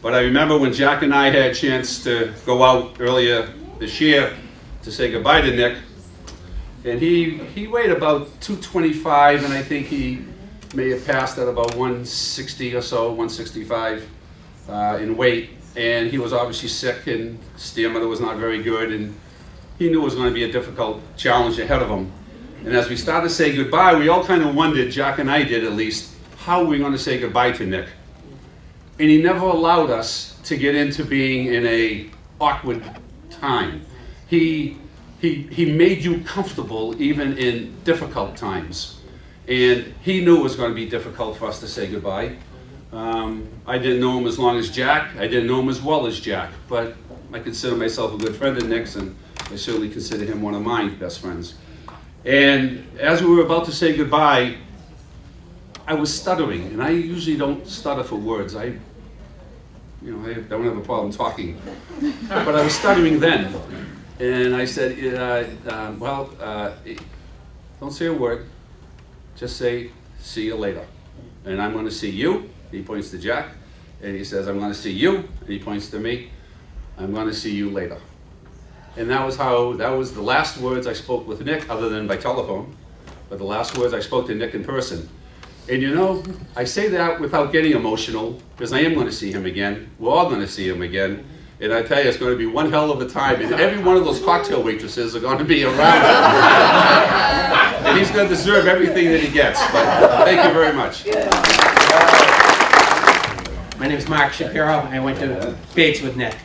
But I remember when Jack and I had a chance to go out earlier this year to say goodbye to Nick, and he weighed about 225, and I think he may have passed at about 160 or so, 165 in weight. And he was obviously sick, and stamina was not very good, and he knew it was going to be a difficult challenge ahead of him. And as we started to say goodbye, we all kind of wondered, Jack and I did at least, how were we going to say goodbye to Nick? And he never allowed us to get into being in a awkward time. He made you comfortable even in difficult times. And he knew it was going to be difficult for us to say goodbye. I didn't know him as long as Jack. I didn't know him as well as Jack. But I consider myself a good friend of Nick's, and I certainly consider him one of my best friends. And as we were about to say goodbye, I was stuttering, and I usually don't stutter for words. I don't have a problem talking. But I was stuttering then. And I said, don't say a word. Just say, "See you later." And I'm going to see you. He points to Jack. And he says, "I'm going to see you." And he points to me. "I'm going to see you later." And that was the last words I spoke with Nick, other than by telephone. But the last words I spoke to Nick in person. And you know, I say that without getting emotional, because I am going to see him again. We're all going to see him again. And I tell you, it's going to be one hell of a time. And every one of those cocktail waitresses are going to be around. and he's going to deserve everything that he gets. But thank you very much. My name is Mark Shapiro, and I went to Bates with Nick.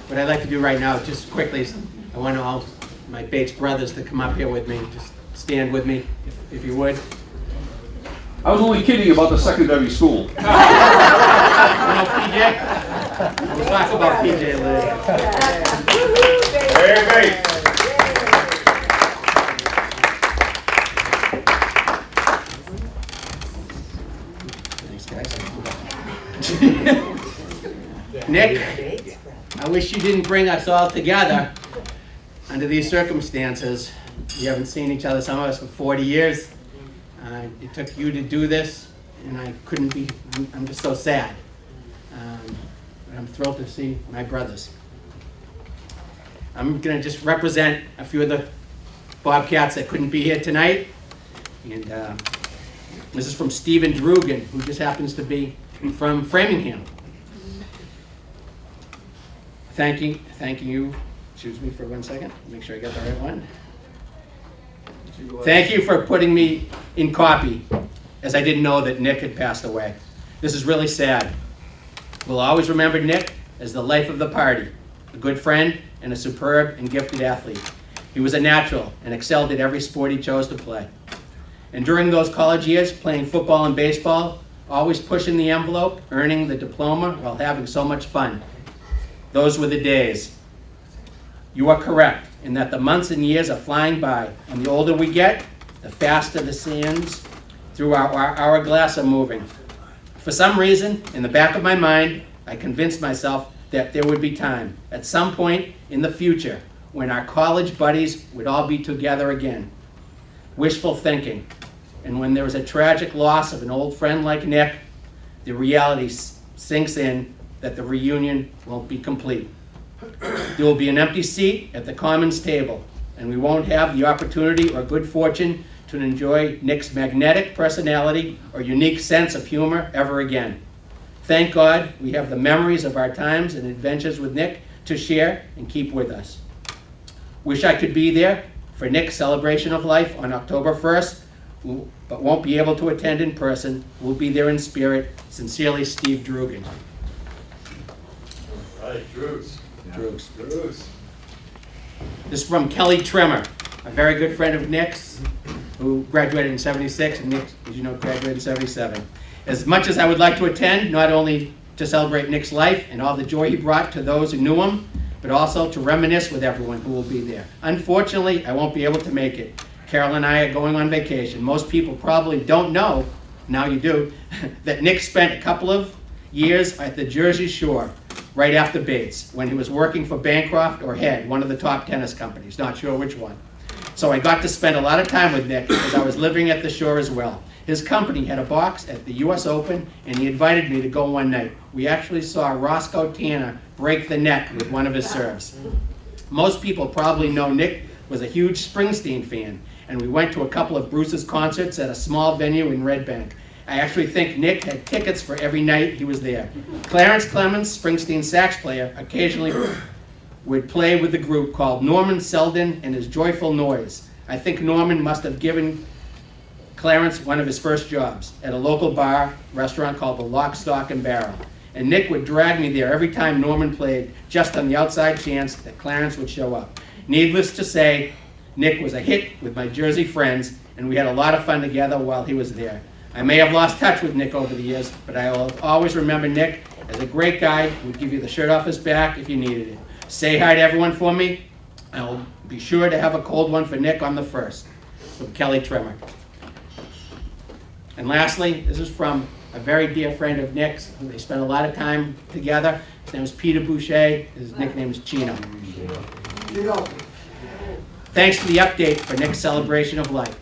What I'd like to do right now, just quickly, is I want all my Bates brothers to come up here with me. Just stand with me, if you would. I was only kidding about the secondary school. PJ? We'll talk about PJ later. Hey, Bates. Thanks, guys. Nick, I wish you didn't bring us all together under these circumstances. We haven't seen each other, some of us, for 40 years. It took you to do this, and I couldn't be, I'm just so sad. But I'm thrilled to see my brothers. I'm gonna just represent a few of the Bobcats that couldn't be here tonight. And this is from Stephen Drugan, who just happens to be from Framingham. Thanking you, excuse me for 1 second, make sure I got the right one. Thank you for putting me in copy, as I didn't know that Nick had passed away. This is really sad. We'll always remember Nick as the life of the party, a good friend and a superb and gifted athlete. He was a natural and excelled at every sport he chose to play. And during those college years, playing football and baseball, always pushing the envelope, earning the diploma while having so much fun. Those were the days. You are correct in that the months and years are flying by, and the older we get, the faster the sands through our hourglass are moving. For some reason, in the back of my mind, I convinced myself that there would be time, at some point in the future, when our college buddies would all be together again. Wishful thinking. And when there is a tragic loss of an old friend like Nick, the reality sinks in that the reunion won't be complete. There will be an empty seat at the Commons table, and we won't have the opportunity or good fortune to enjoy Nick's magnetic personality or unique sense of humor ever again. Thank God we have the memories of our times and adventures with Nick to share and keep with us. Wish I could be there for Nick's celebration of life on October 1st, but won't be able to attend in person. We'll be there in spirit. Sincerely, Steve Drugan. Right, Drews. Drugs. Drews. This is from Kelly Trimmer, a very good friend of Nick's, who graduated in '76, and Nick, as you know, graduated in '77. As much as I would like to attend, not only to celebrate Nick's life and all the joy he brought to those who knew him, but also to reminisce with everyone who will be there. Unfortunately, I won't be able to make it. Carol and I are going on vacation. Most people probably don't know, now you do, that Nick spent a couple of years at the Jersey Shore right after Bates, when he was working for Bancroft or Head, one of the top tennis companies, not sure which one. So I got to spend a lot of time with Nick because I was living at the shore as well. His company had a box at the US Open, and he invited me to go one night. We actually saw Roscoe Tanner break the net with one of his serves. Most people probably know Nick was a huge Springsteen fan, and we went to a couple of Bruce's concerts at a small venue in Red Bank. I actually think Nick had tickets for every night he was there. Clarence Clemens, Springsteen's sax player, occasionally would play with a group called Norman Selden and his Joyful Noise. I think Norman must have given Clarence one of his first jobs at a local bar restaurant called the Lock, Stock, and Barrel. And Nick would drag me there every time Norman played, just on the outside chance that Clarence would show up. Needless to say, Nick was a hit with my Jersey friends, and we had a lot of fun together while he was there. I may have lost touch with Nick over the years, but I will always remember Nick as a great guy who would give you the shirt off his back if you needed it. Say hi to everyone for me. I will be sure to have a cold one for Nick on the 1st. From Kelly Trimmer. And lastly, this is from a very dear friend of Nick's, who they spent a lot of time together. His name is Peter Boucher. His nickname is Chino. Chino. Thanks for the update for Nick's celebration of life.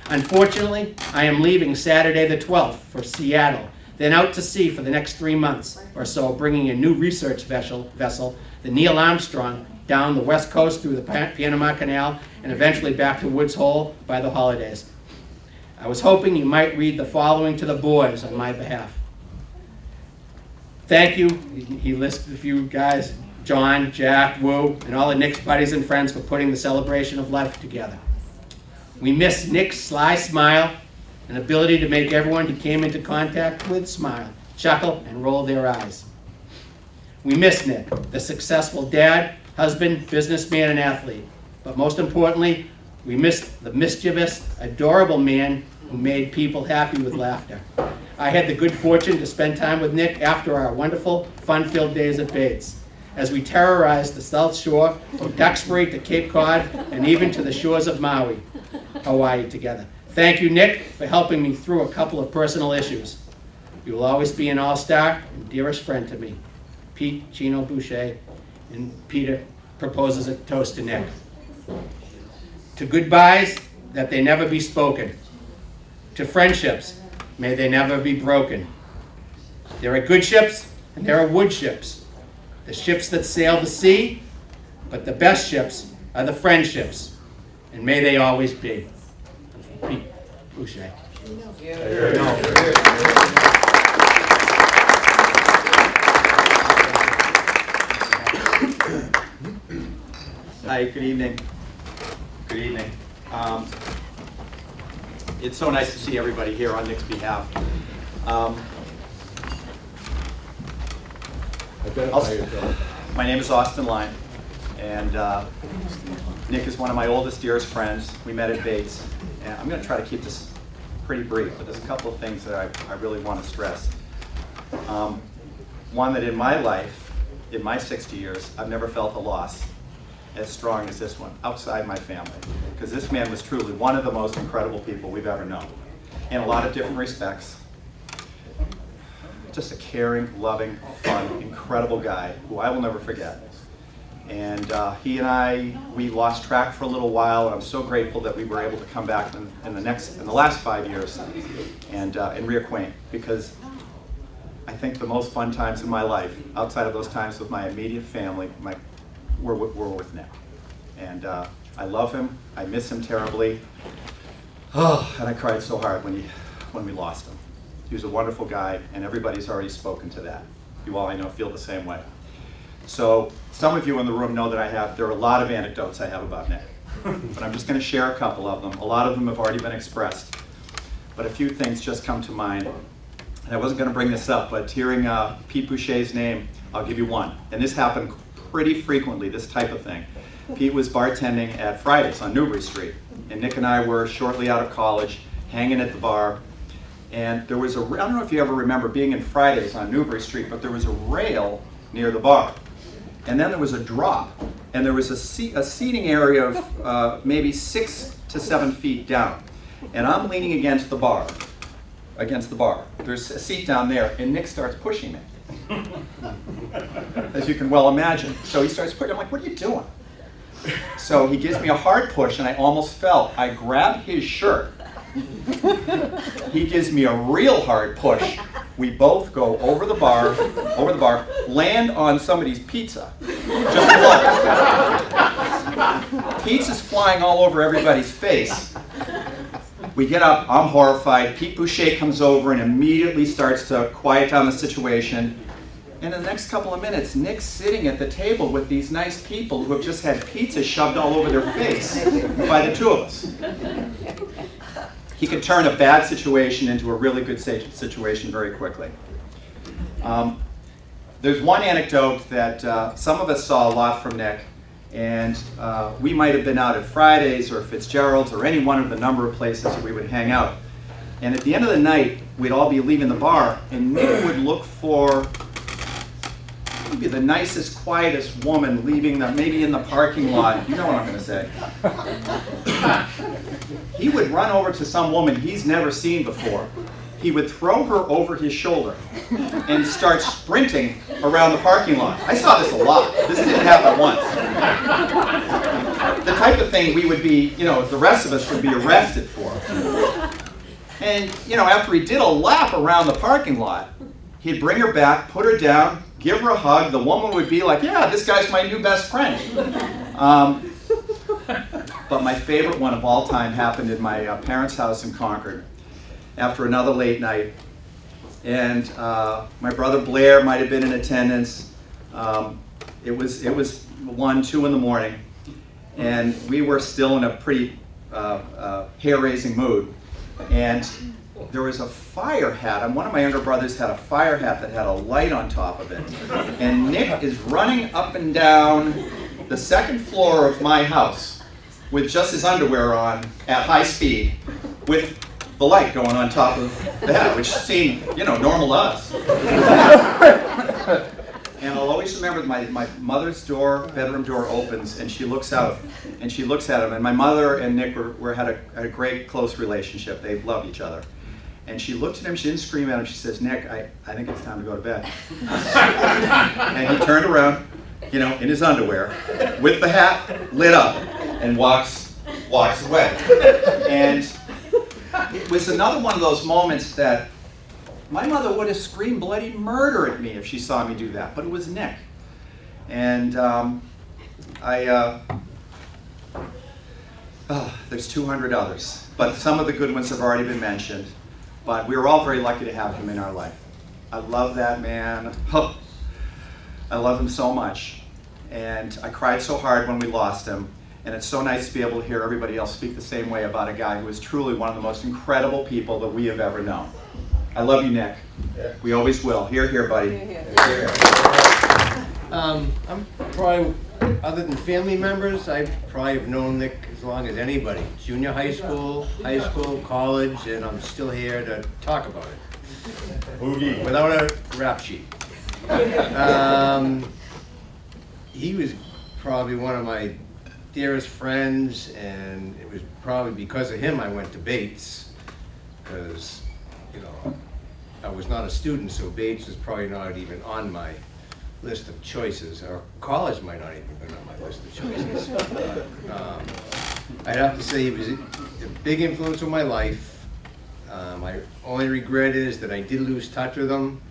Unfortunately, I am leaving Saturday the 12th for Seattle, then out to sea for the next 3 months or so, bringing a new research vessel, the Neil Armstrong, down the west coast through the Panama Canal and eventually back to Woods Hole by the holidays. I was hoping you might read the following to the boys on my behalf. Thank you, he listed a few guys, John, Jack, Wu, and all of Nick's buddies and friends for putting the celebration of life together. We miss Nick's sly smile and ability to make everyone he came into contact with smile, chuckle, and roll their eyes. We miss Nick, the successful dad, husband, businessman, and athlete. But most importantly, we miss the mischievous, adorable man who made people happy with laughter. I had the good fortune to spend time with Nick after our wonderful, fun-filled days at Bates, as we terrorized the South Shore from Duxbury to Cape Cod and even to the shores of Maui, Hawaii together. Thank you, Nick, for helping me through a couple of personal issues. You will always be an all-star and dearest friend to me. Pete Chino Boucher, and Peter proposes a toast to Nick. To goodbyes, that they never be spoken. To friendships, may they never be broken. There are good ships and there are wood ships. The ships that sail the sea, but the best ships are the friendships, and may they always be. Pete Boucher. Hi, good evening. Good evening. It's so nice to see everybody here on Nick's behalf. My name is Austin Line, and Nick is one of my oldest, dearest friends. We met at Bates, and I'm going to try to keep this pretty brief, but there's a couple of things that I really want to stress. One, that in my life, in my 60 years, I've never felt a loss as strong as this one, outside my family. Because this man was truly one of the most incredible people we've ever known, in a lot of different respects. Just a caring, loving, fun, incredible guy who I will never forget. And he and I, we lost track for a little while, and I'm so grateful that we were able to come back in the last 5 years and reacquaint, because I think the most fun times in my life, outside of those times with my immediate family, were with Nick. And I love him, I miss him terribly. Oh, and I cried so hard when we lost him. He was a wonderful guy, and everybody's already spoken to that. You all, I know, feel the same way. So some of you in the room know that there are a lot of anecdotes I have about Nick, but I'm just going to share a couple of them. A lot of them have already been expressed, but a few things just come to mind. And I wasn't going to bring this up, but hearing Pete Boucher's name, I'll give you one. And this happened pretty frequently, this type of thing. Pete was bartending at Fridays on Newbury Street, and Nick and I were shortly out of college, hanging at the bar. And there was I don't know if you ever remember being in Fridays on Newbury Street, but there was a rail near the bar. And then there was a drop, and there was a seating area of maybe 6 to 7 feet down. And I'm leaning against the bar. There's a seat down there, and Nick starts pushing me, as you can well imagine. So he starts pushing. I'm like, what are you doing? So he gives me a hard push, and I almost fell. I grab his shirt. He gives me a real hard push. We both go over the bar, land on somebody's pizza. Just blood. Pizza's flying all over everybody's face. We get up, I'm horrified. Pete Boucher comes over and immediately starts to quiet down the situation. And in the next couple of minutes, Nick's sitting at the table with these nice people who have just had pizza shoved all over their face by the two of us. He could turn a bad situation into a really good situation very quickly. There's one anecdote that some of us saw a lot from Nick, and we might have been out at Fridays or Fitzgerald's or any one of the number of places that we would hang out. And at the end of the night, we'd all be leaving the bar, and Nick would look for maybe the nicest, quietest woman leaving maybe in the parking lot. You know what I'm going to say. He would run over to some woman he's never seen before. He would throw her over his shoulder and start sprinting around the parking lot. I saw this a lot. This didn't happen once. The type of thing we would be, the rest of us would be arrested for. And, after he did a lap around the parking lot, he'd bring her back, put her down, give her a hug. The woman would be like, yeah, this guy's my new best friend. But my favorite one of all time happened in my parents' house in Concord after another late night. And my brother Blair might have been in attendance. It was 1, 2 in the morning. And we were still in a pretty hair-raising mood. And there was a fire hat, and one of my younger brothers had a fire hat that had a light on top of it. And Nick is running up and down the second floor of my house with just his underwear on at high speed with the light going on top of the hat, which seemed, normal to us. And I'll always remember my mother's bedroom door opens, and she looks out, and she looks at him. And my mother and Nick had a great, close relationship. They loved each other. And she looked at him, she didn't scream at him, she says, "Nick, I think it's time to go to bed." And he turned around, in his underwear, with the hat lit up, and walks away. And it was another one of those moments that my mother would have screamed bloody murder at me if she saw me do that, but it was Nick. And there's 200 others, but some of the good ones have already been mentioned. But we were all very lucky to have him in our life. I love that man. Oh, I love him so much. And I cried so hard when we lost him. And it's so nice to be able to hear everybody else speak the same way about a guy who is truly one of the most incredible people that we have ever known. I love you, Nick. We always will. Here, buddy. Here. I'm probably, other than family members, I probably have known Nick as long as anybody. Junior high school, college, and I'm still here to talk about it. Boogie. Without a rap sheet. He was probably one of my dearest friends, and it was probably because of him I went to Bates, because I was not a student, so Bates was probably not even on my list of choices, or college might not even been on my list of choices. I'd have to say he was a big influence on my life. My only regret is that I did lose touch with him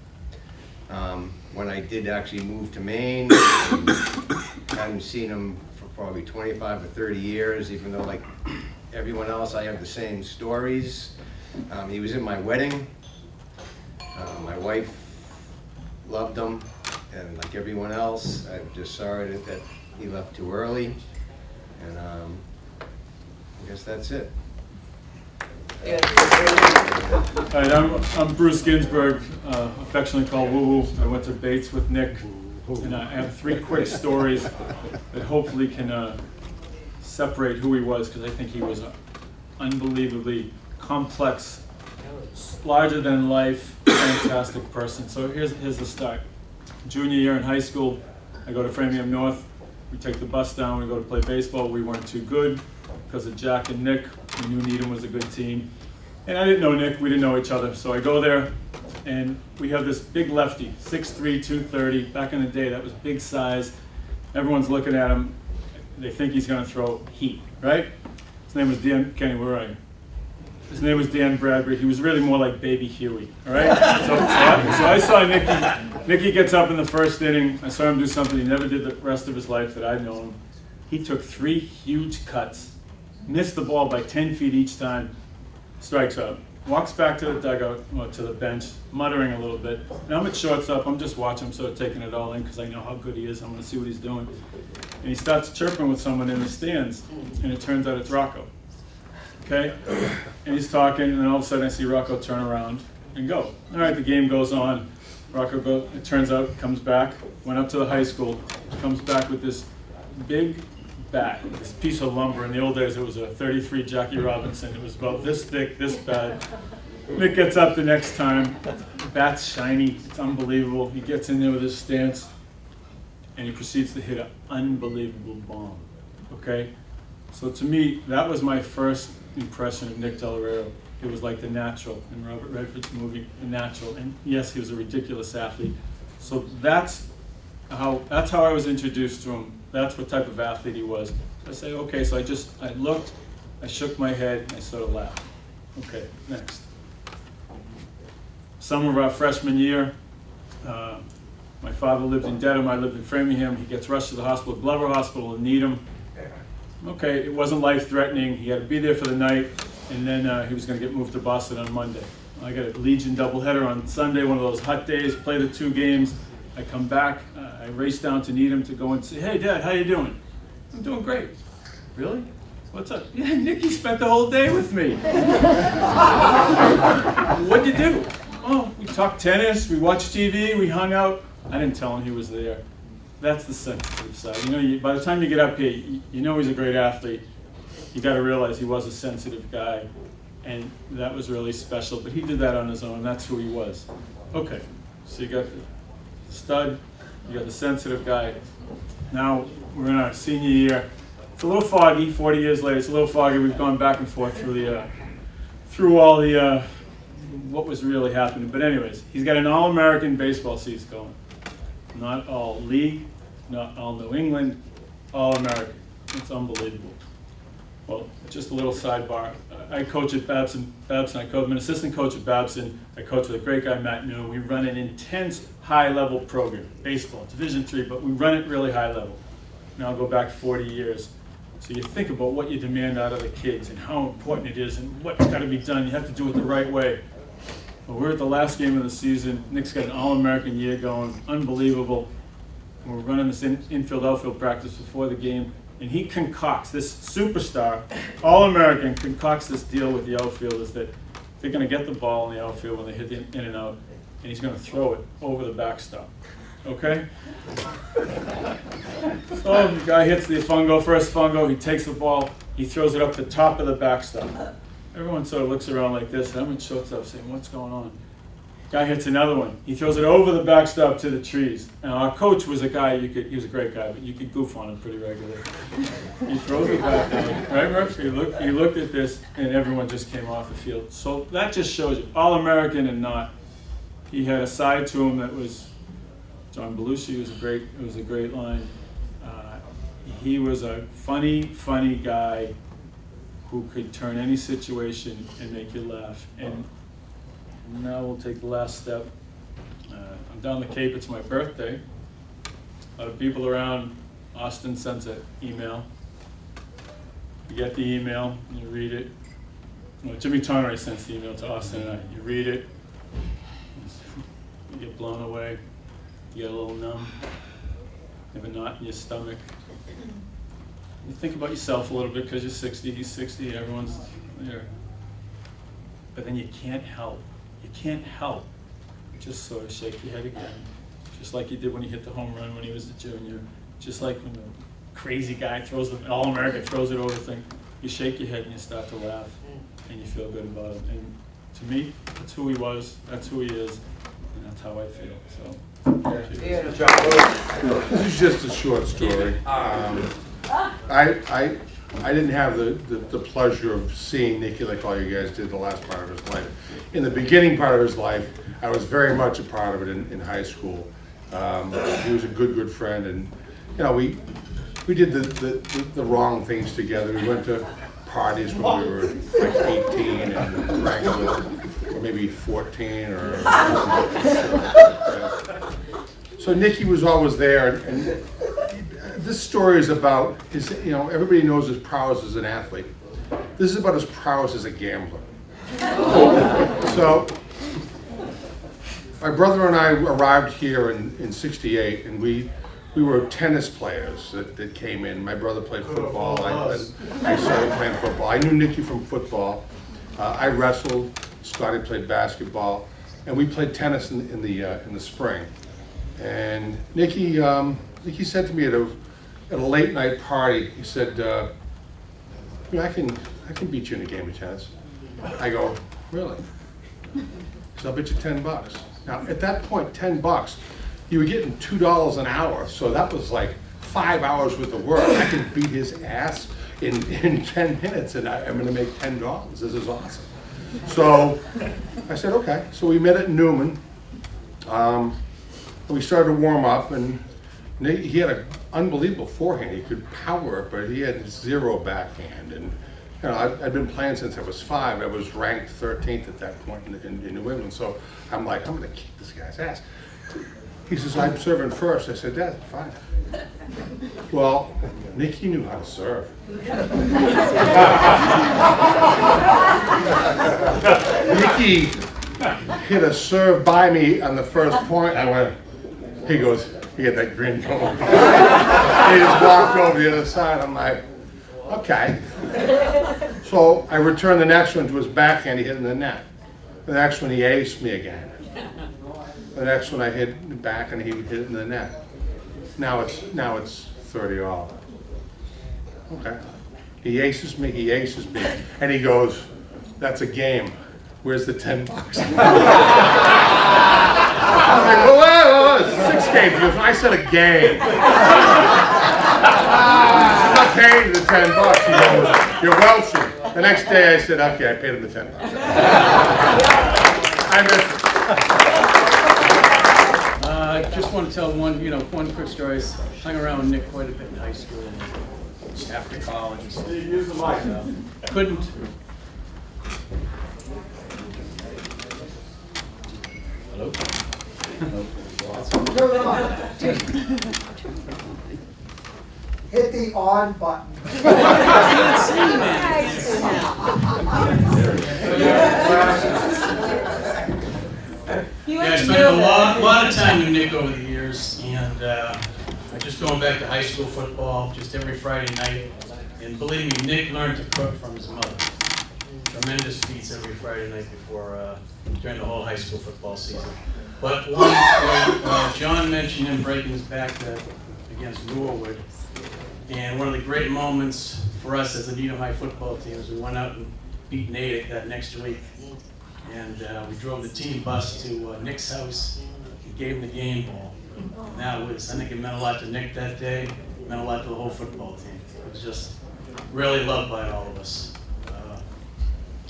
when I did actually move to Maine. I hadn't seen him for probably 25 or 30 years, even though, like everyone else, I have the same stories. He was in my wedding. My wife loved him, and like everyone else, I'm just sorry that he left too early. And I guess that's it. All right, I'm Bruce Ginsburg, affectionately called Woo Woo. I went to Bates with Nick, and I have 3 quick stories that hopefully can separate who he was, because I think he was an unbelievably complex, larger than life, fantastic person. So here's the start. Junior year in high school, I go to Framingham North. We take the bus down, we go to play baseball. We weren't too good because of Jack and Nick. We knew Needham was a good team. And I didn't know Nick, we didn't know each other. So I go there, and we have this big lefty, 6'3", 230. Back in the day, that was big size. Everyone's looking at him. They think he's gonna throw heat, right? His name was Dan, Kenny, where are you? His name was Dan Bradbury. He was really more like Baby Huey, all right? So I saw Nicky. Nicky gets up in the first inning. I saw him do something he never did the rest of his life that I'd known. He took 3 huge cuts, missed the ball by 10 feet each time, strikes out. Walks back to the dugout, or to the bench, muttering a little bit. And I'm at shortstop. I'm just watching him, sort of taking it all in because I know how good he is. I'm going to see what he's doing. And he starts chirping with someone in the stands, and it turns out it's Rocco. Okay? And he's talking, and then all of a sudden I see Rocco turn around and go. All right, the game goes on. Rocco goes, it turns out, comes back, went up to the high school, comes back with this big bat, this piece of lumber. In the old days, it was a 33 Jackie Robinson. It was about this thick, this bad. Nick gets up the next time. The bat's shiny. It's unbelievable. He gets in there with his stance, and he proceeds to hit an unbelievable bomb. Okay? So to me, that was my first impression of Nick Del Rio. It was like The Natural in Robert Redford's movie, The Natural. And yes, he was a ridiculous athlete. So that's how I was introduced to him. That's what type of athlete he was. I say, okay, so I looked, I shook my head, and I sort of laughed. Okay, next. Summer of our freshman year, my father lived in Dedham, I lived in Framingham. He gets rushed to the hospital, Glover Hospital in Needham. Okay, it wasn't life-threatening. He had to be there for the night, and then he was going to get moved to Boston on Monday. I got a Legion doubleheader on Sunday, one of those hot days, play the 2 games. I come back, I race down to Needham to go and say, hey, Dad, how you doing? I'm doing great. Really? What's up? Yeah, Nicky spent the whole day with me. What'd you do? Oh, we talked tennis, we watched TV, we hung out. I didn't tell him he was there. That's the sensitive side. You know, by the time you get up here, you know he's a great athlete. You got to realize he was a sensitive guy, and that was really special. But he did that on his own. That's who he was. Okay, so you got the stud, you got the sensitive guy. Now we're in our senior year. It's a little foggy. 40 years later, it's a little foggy. We've gone back and forth through all the what was really happening. But anyways, he's got an All-American baseball season going. Not all league, not all New England, All-American. It's unbelievable. Well, just a little sidebar. I coach at Babson. I coach. I'm an assistant coach at Babson. I coach with a great guy, Matt New. We run an intense, high-level program, baseball, Division III, but we run it really high level. Now I'll go back 40 years. So you think about what you demand out of the kids and how important it is and what's got to be done. You have to do it the right way. Well, we're at the last game of the season. Nick's got an All-American year going, unbelievable. We're running this infield-outfield practice before the game, and he concocts, this superstar, All-American, concocts this deal with the outfielders that they're going to get the ball in the outfield when they hit the in and out, and he's going to throw it over the backstop. Okay? So the guy hits the first fungo, he takes the ball, he throws it up the top of the backstop. Everyone sort of looks around like this, and I'm in shortstop saying, what's going on? Guy hits another one. He throws it over the backstop to the trees. Now our coach was a guy, he was a great guy, but you could goof on him pretty regularly. He throws it back down. Right, Murph? He looked at this, and everyone just came off the field. So that just shows you, All-American and not. He had a side to him that was, John Belushi was it was a great line. He was a funny guy who could turn any situation and make you laugh. And now we'll take the last step. I'm down the Cape, it's my birthday. A lot of people around. Austin sends an email. You get the email, you read it. Well, Jimmy Tonnery sends the email to Austin and I. You read it, you get blown away, you get a little numb, you have a knot in your stomach. You think about yourself a little bit because you're 60, he's 60, everyone's there. But then you can't help. You can't help. Just sort of shake your head again. Just like you did when he hit the home run when he was a junior. Just like when the crazy guy throws the All-American, throws it over the thing. You shake your head and you start to laugh. And you feel good about it. And to me, that's who he was, that's who he is, and that's how I feel. So, cheers. This is just a short story. I didn't have the pleasure of seeing Nicky like all you guys did the last part of his life. In the beginning part of his life, I was very much a part of it in high school. He was a good friend, and you know we did the wrong things together. We went to parties when we were like 18 and drank a little, or maybe 14 or. So Nicky was always there, and this story is about his, you know, everybody knows his prowess as an athlete. This is about his prowess as a gambler. So, my brother and I arrived here in '68, and we were tennis players that came in. My brother played football. I started playing football. I knew Nicky from football. I wrestled. Scotty played basketball, and we played tennis in the spring. And Nicky said to me at a late night party, he said, you know, I can beat you in a game of tennis. I go, really? He said, I'll bet you $10. Now at that point, $10, you were getting $2 an hour, so that was like 5 hours worth of work. I can beat his ass in 10 minutes, and I'm gonna make $10. This is awesome. So I said, okay. So we met at Newman. We started to warm up, and he had an unbelievable forehand. He could power it, but he had zero backhand. And you know, I'd been playing since I was 5. I was ranked 13th at that point in New England. So I'm like, I'm going to kick this guy's ass. He says, I'm serving first. I said, that's fine. Well, Nicky knew how to serve. Nicky hit a serve by me on the first point. I went, he goes, he had that grin going. He just walked over the other side. I'm like, Okay. So I returned the next one to his backhand, he hit in the net. The next one he aced me again. The next one I hit in the back and he hit it in the net. Now it's 30 all. Okay. He aces me, and he goes, "That's a game. Where's the $10?" I'm like, whoa, 6 games. He goes, "I said a game." I'm not paying you the $10. He goes, "You're welching." The next day I said, "Okay, I paid him the $10." I missed it. I just want to tell one quick story. I hung around with Nick quite a bit in high school and after college. And stuff. Use the mic. Couldn't. Hello? Hit the on button. Yeah, I spent a lot of time with Nick over the years, and just going back to high school football, just every Friday night. And believe me, Nick learned to cook from his mother. Tremendous feats every Friday night before, during the whole high school football season. But John mentioned him breaking his back against Norwood. And one of the great moments for us as a Needham High football team is we went out and beat Natick that next week. And we drove the team bus to Nick's house and gave him the game ball. And that was, I think it meant a lot to Nick that day, it meant a lot to the whole football team. It was just really loved by all of us.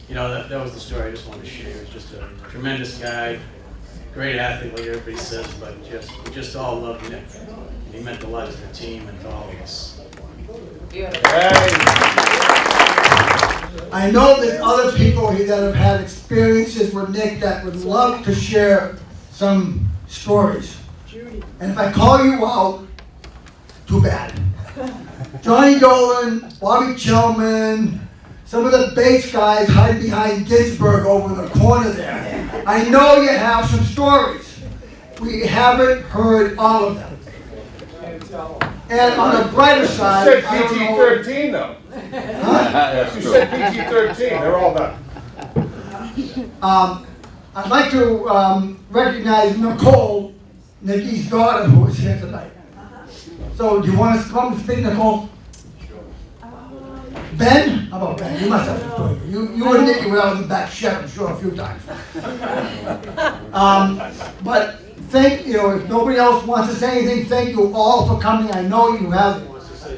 That was the story I just wanted to share. He was just a tremendous guy, great athlete like everybody says, but we just all loved Nick. And he meant a lot to the team and to all of us. I know there's other people here that have had experiences with Nick that would love to share some stories. And if I call you out, too bad. Johnny Dolan, Bobby Chillman, some of the base guys hide behind Ginsburg over in the corner there. I know you have some stories. We haven't heard all of them. And on the brighter side, You said PG-13 though. Huh? You said PG-13. They're all done. I'd like to recognize Nicole, Nikki's daughter, who is here tonight. So, do you want us to come and speak, Nicole? Ben? How about Ben? You must have some story. You and Nikki were out in the back shed, I'm sure, a few times. But if nobody else wants to say anything, thank you all for coming. I know you have,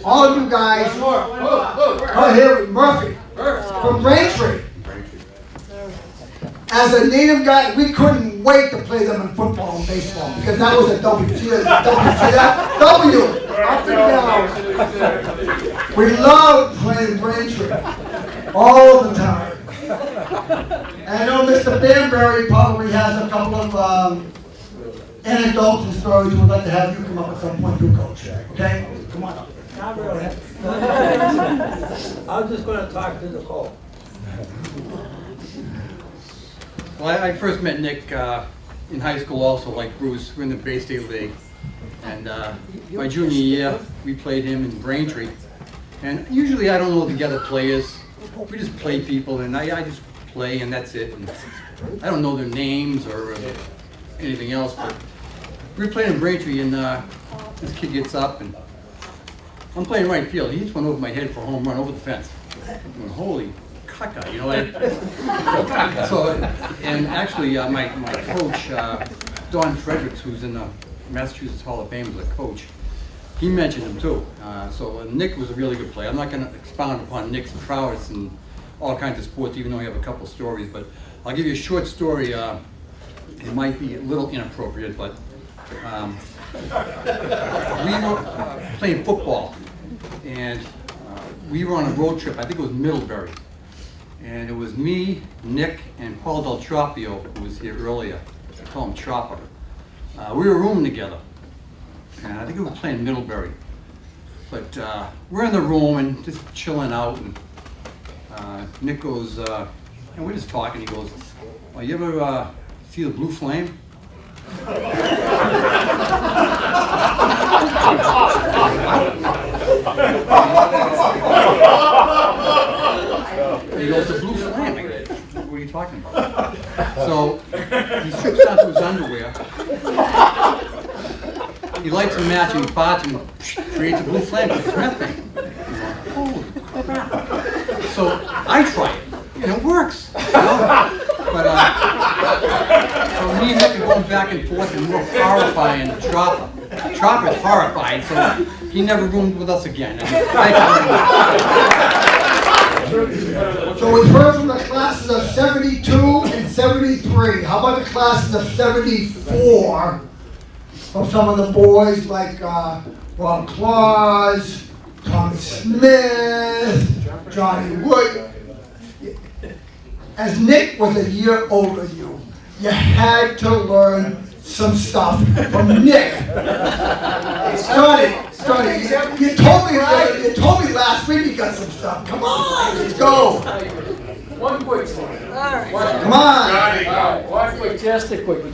all of you guys. Oh, here, Murphy, from Braintree. As a Needham guy, we couldn't wait to play them in football and baseball because that was a W. See that? W. Up and down. We loved playing Braintree all the time. And I know Mr. Banbury probably has a couple of anecdotes and stories. We'd like to have you come up at some point too, Coach. Okay? Come on up. Not really. I'm just going to talk to Nicole. Well, I first met Nick in high school also, like Bruce. We're in the Bay State League. And my junior year, we played him in Braintree. And usually I don't know the other players. We just play people, and I just play, and that's it. And I don't know their names or anything else, but we were playing in Braintree, and this kid gets up, and I'm playing right field. He just went over my head for a home run over the fence. I'm going, holy caca, you know what? So, and actually, my coach, Don Fredericks, who's in the Massachusetts Hall of Fame as a coach, he mentioned him too. So Nick was a really good player. I'm not going to expound upon Nick's prowess in all kinds of sports, even though we have a couple stories, but I'll give you a short story. It might be a little inappropriate, but we were playing football, and we were on a road trip. I think it was Middlebury. And it was me, Nick, and Paul Del Tropio, who was here earlier. I call him Chopper. We were rooming together. And I think we were playing Middlebury. But we're in the room and just chilling out. And Nick goes, and we're just talking. He goes, oh, you ever see the Blue Flame? So he strips down to his underwear. He lights a match and he farts and creates a blue flame. It's methane. Holy crap. So I try it, and it works. You know? But so me and Nick are going back and forth, and we're horrifying Chopper. Chopper's horrified, so he never roomed with us again. And thank you very much. So we've heard from the classes of 72 and 73. How about the classes of 74? From some of the boys like Rob Claus, Tommy Smith, Johnny Wood. As Nick was a year older than you, you had to learn some stuff from Nick. Johnny, you told me last week you got some stuff. Come on, let's go. One quick story. Come on. One quick, just a quick.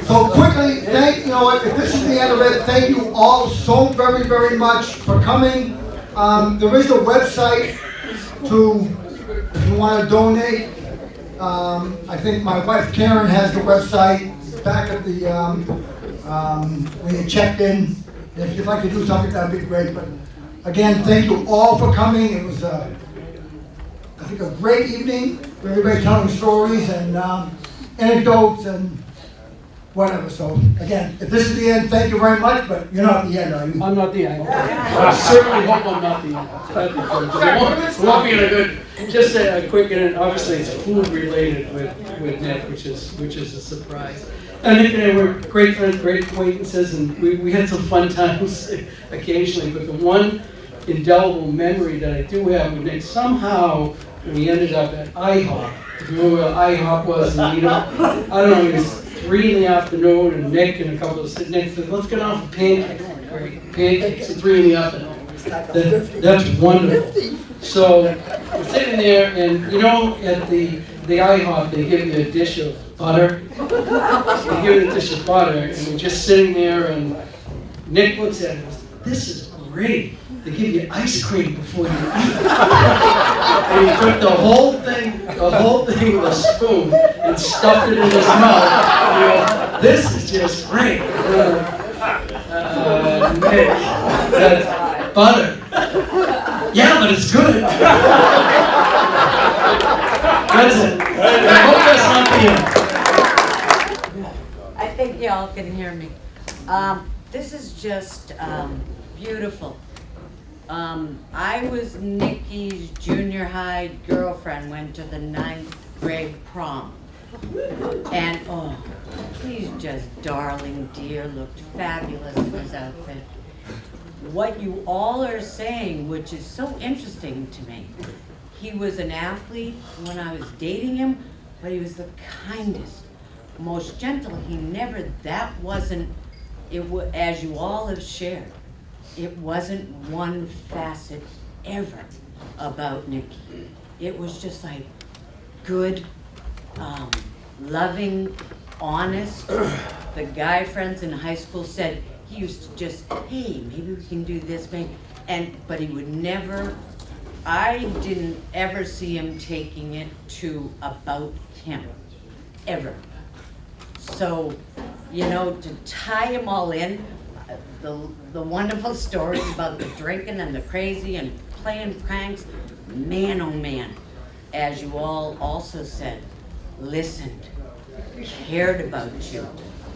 So quickly, you know what, if this is the end of it, thank you all so very, very much for coming. There is a website if you want to donate. I think my wife Karen has the website back at the, when you checked in. If you'd like to do something, that'd be great. But again, thank you all for coming. It was, I think, a great evening. Everybody telling stories and anecdotes and whatever. So again, if this is the end, thank you very much. But you're not the end, are you? I'm not the end. I certainly hope I'm not the end. That'd be fun. It won't be in a good. Just a quick, and obviously it's food related with Nick, which is a surprise. And Nick and I were great friends, great acquaintances, and we had some fun times occasionally. But the one indelible memory that I do have with Nick, somehow we ended up at IHOP. If you remember where IHOP was, and I don't know, it was 3 in the afternoon, and Nick and a couple of Nick said, let's get off for pancakes. Great, pancakes at 3 in the afternoon. That's wonderful. So we're sitting there, and you know, at the IHOP, they give you a dish of butter. They give you a dish of butter, and we're just sitting there, and Nick looks at us, this is great. They give you ice cream before you eat. And he took the whole thing with a spoon and stuffed it in his mouth. You know, this is just great. Nick, that's butter. Yeah, but it's good. That's it. I hope that's not the end. I think y'all can hear me. This is just beautiful. I was Nikki's junior high girlfriend, went to the 9th grade prom. And oh, he's just darling dear, looked fabulous in his outfit. What you all are saying, which is so interesting to me, he was an athlete when I was dating him, but he was the kindest, most gentle. He never, that wasn't, as you all have shared, it wasn't one facet ever about Nicky. It was just like good, loving, honest. The guy friends in high school said he used to just, hey, maybe we can do this, maybe. But he would never, I didn't ever see him taking it to about him, ever. So, you know, to tie them all in, the wonderful stories about the drinking and the crazy and playing pranks, man oh man, as you all also said, listened, cared about you,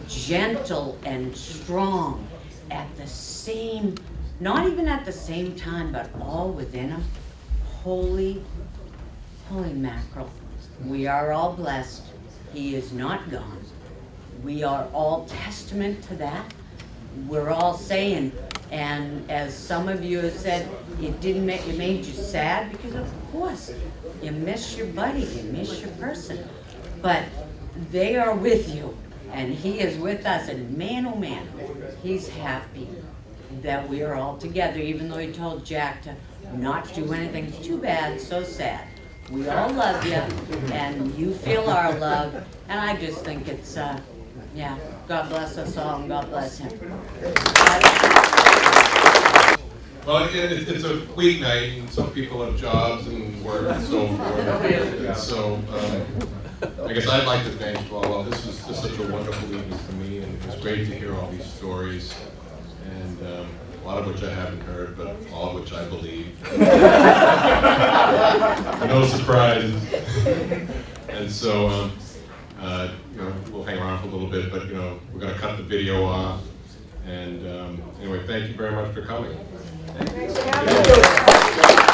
gentle and strong at the same, not even at the same time, but all within him. Holy mackerel. We are all blessed. He is not gone. We are all testament to that. We're all saying, and as some of you have said, it made you sad, because of course, you miss your buddy, you miss your person. But they are with you, and he is with us, and man, oh man, he's happy that we are all together, even though he told Jack to not do anything. Too bad, so sad. We all love you, and you feel our love, and I just think it's, yeah, God bless us all, and God bless him. Well, it's a weeknight, and some people have jobs and work and so forth. And so I guess I'd like to thank you all. Well, this was just such a wonderful evening for me, and it was great to hear all these stories, and a lot of which I haven't heard, but all of which I believe. No surprises. And so, you know, we'll hang around for a little bit, but you know, we're going to cut the video off. And anyway, thank you very much for coming. Thanks for having us.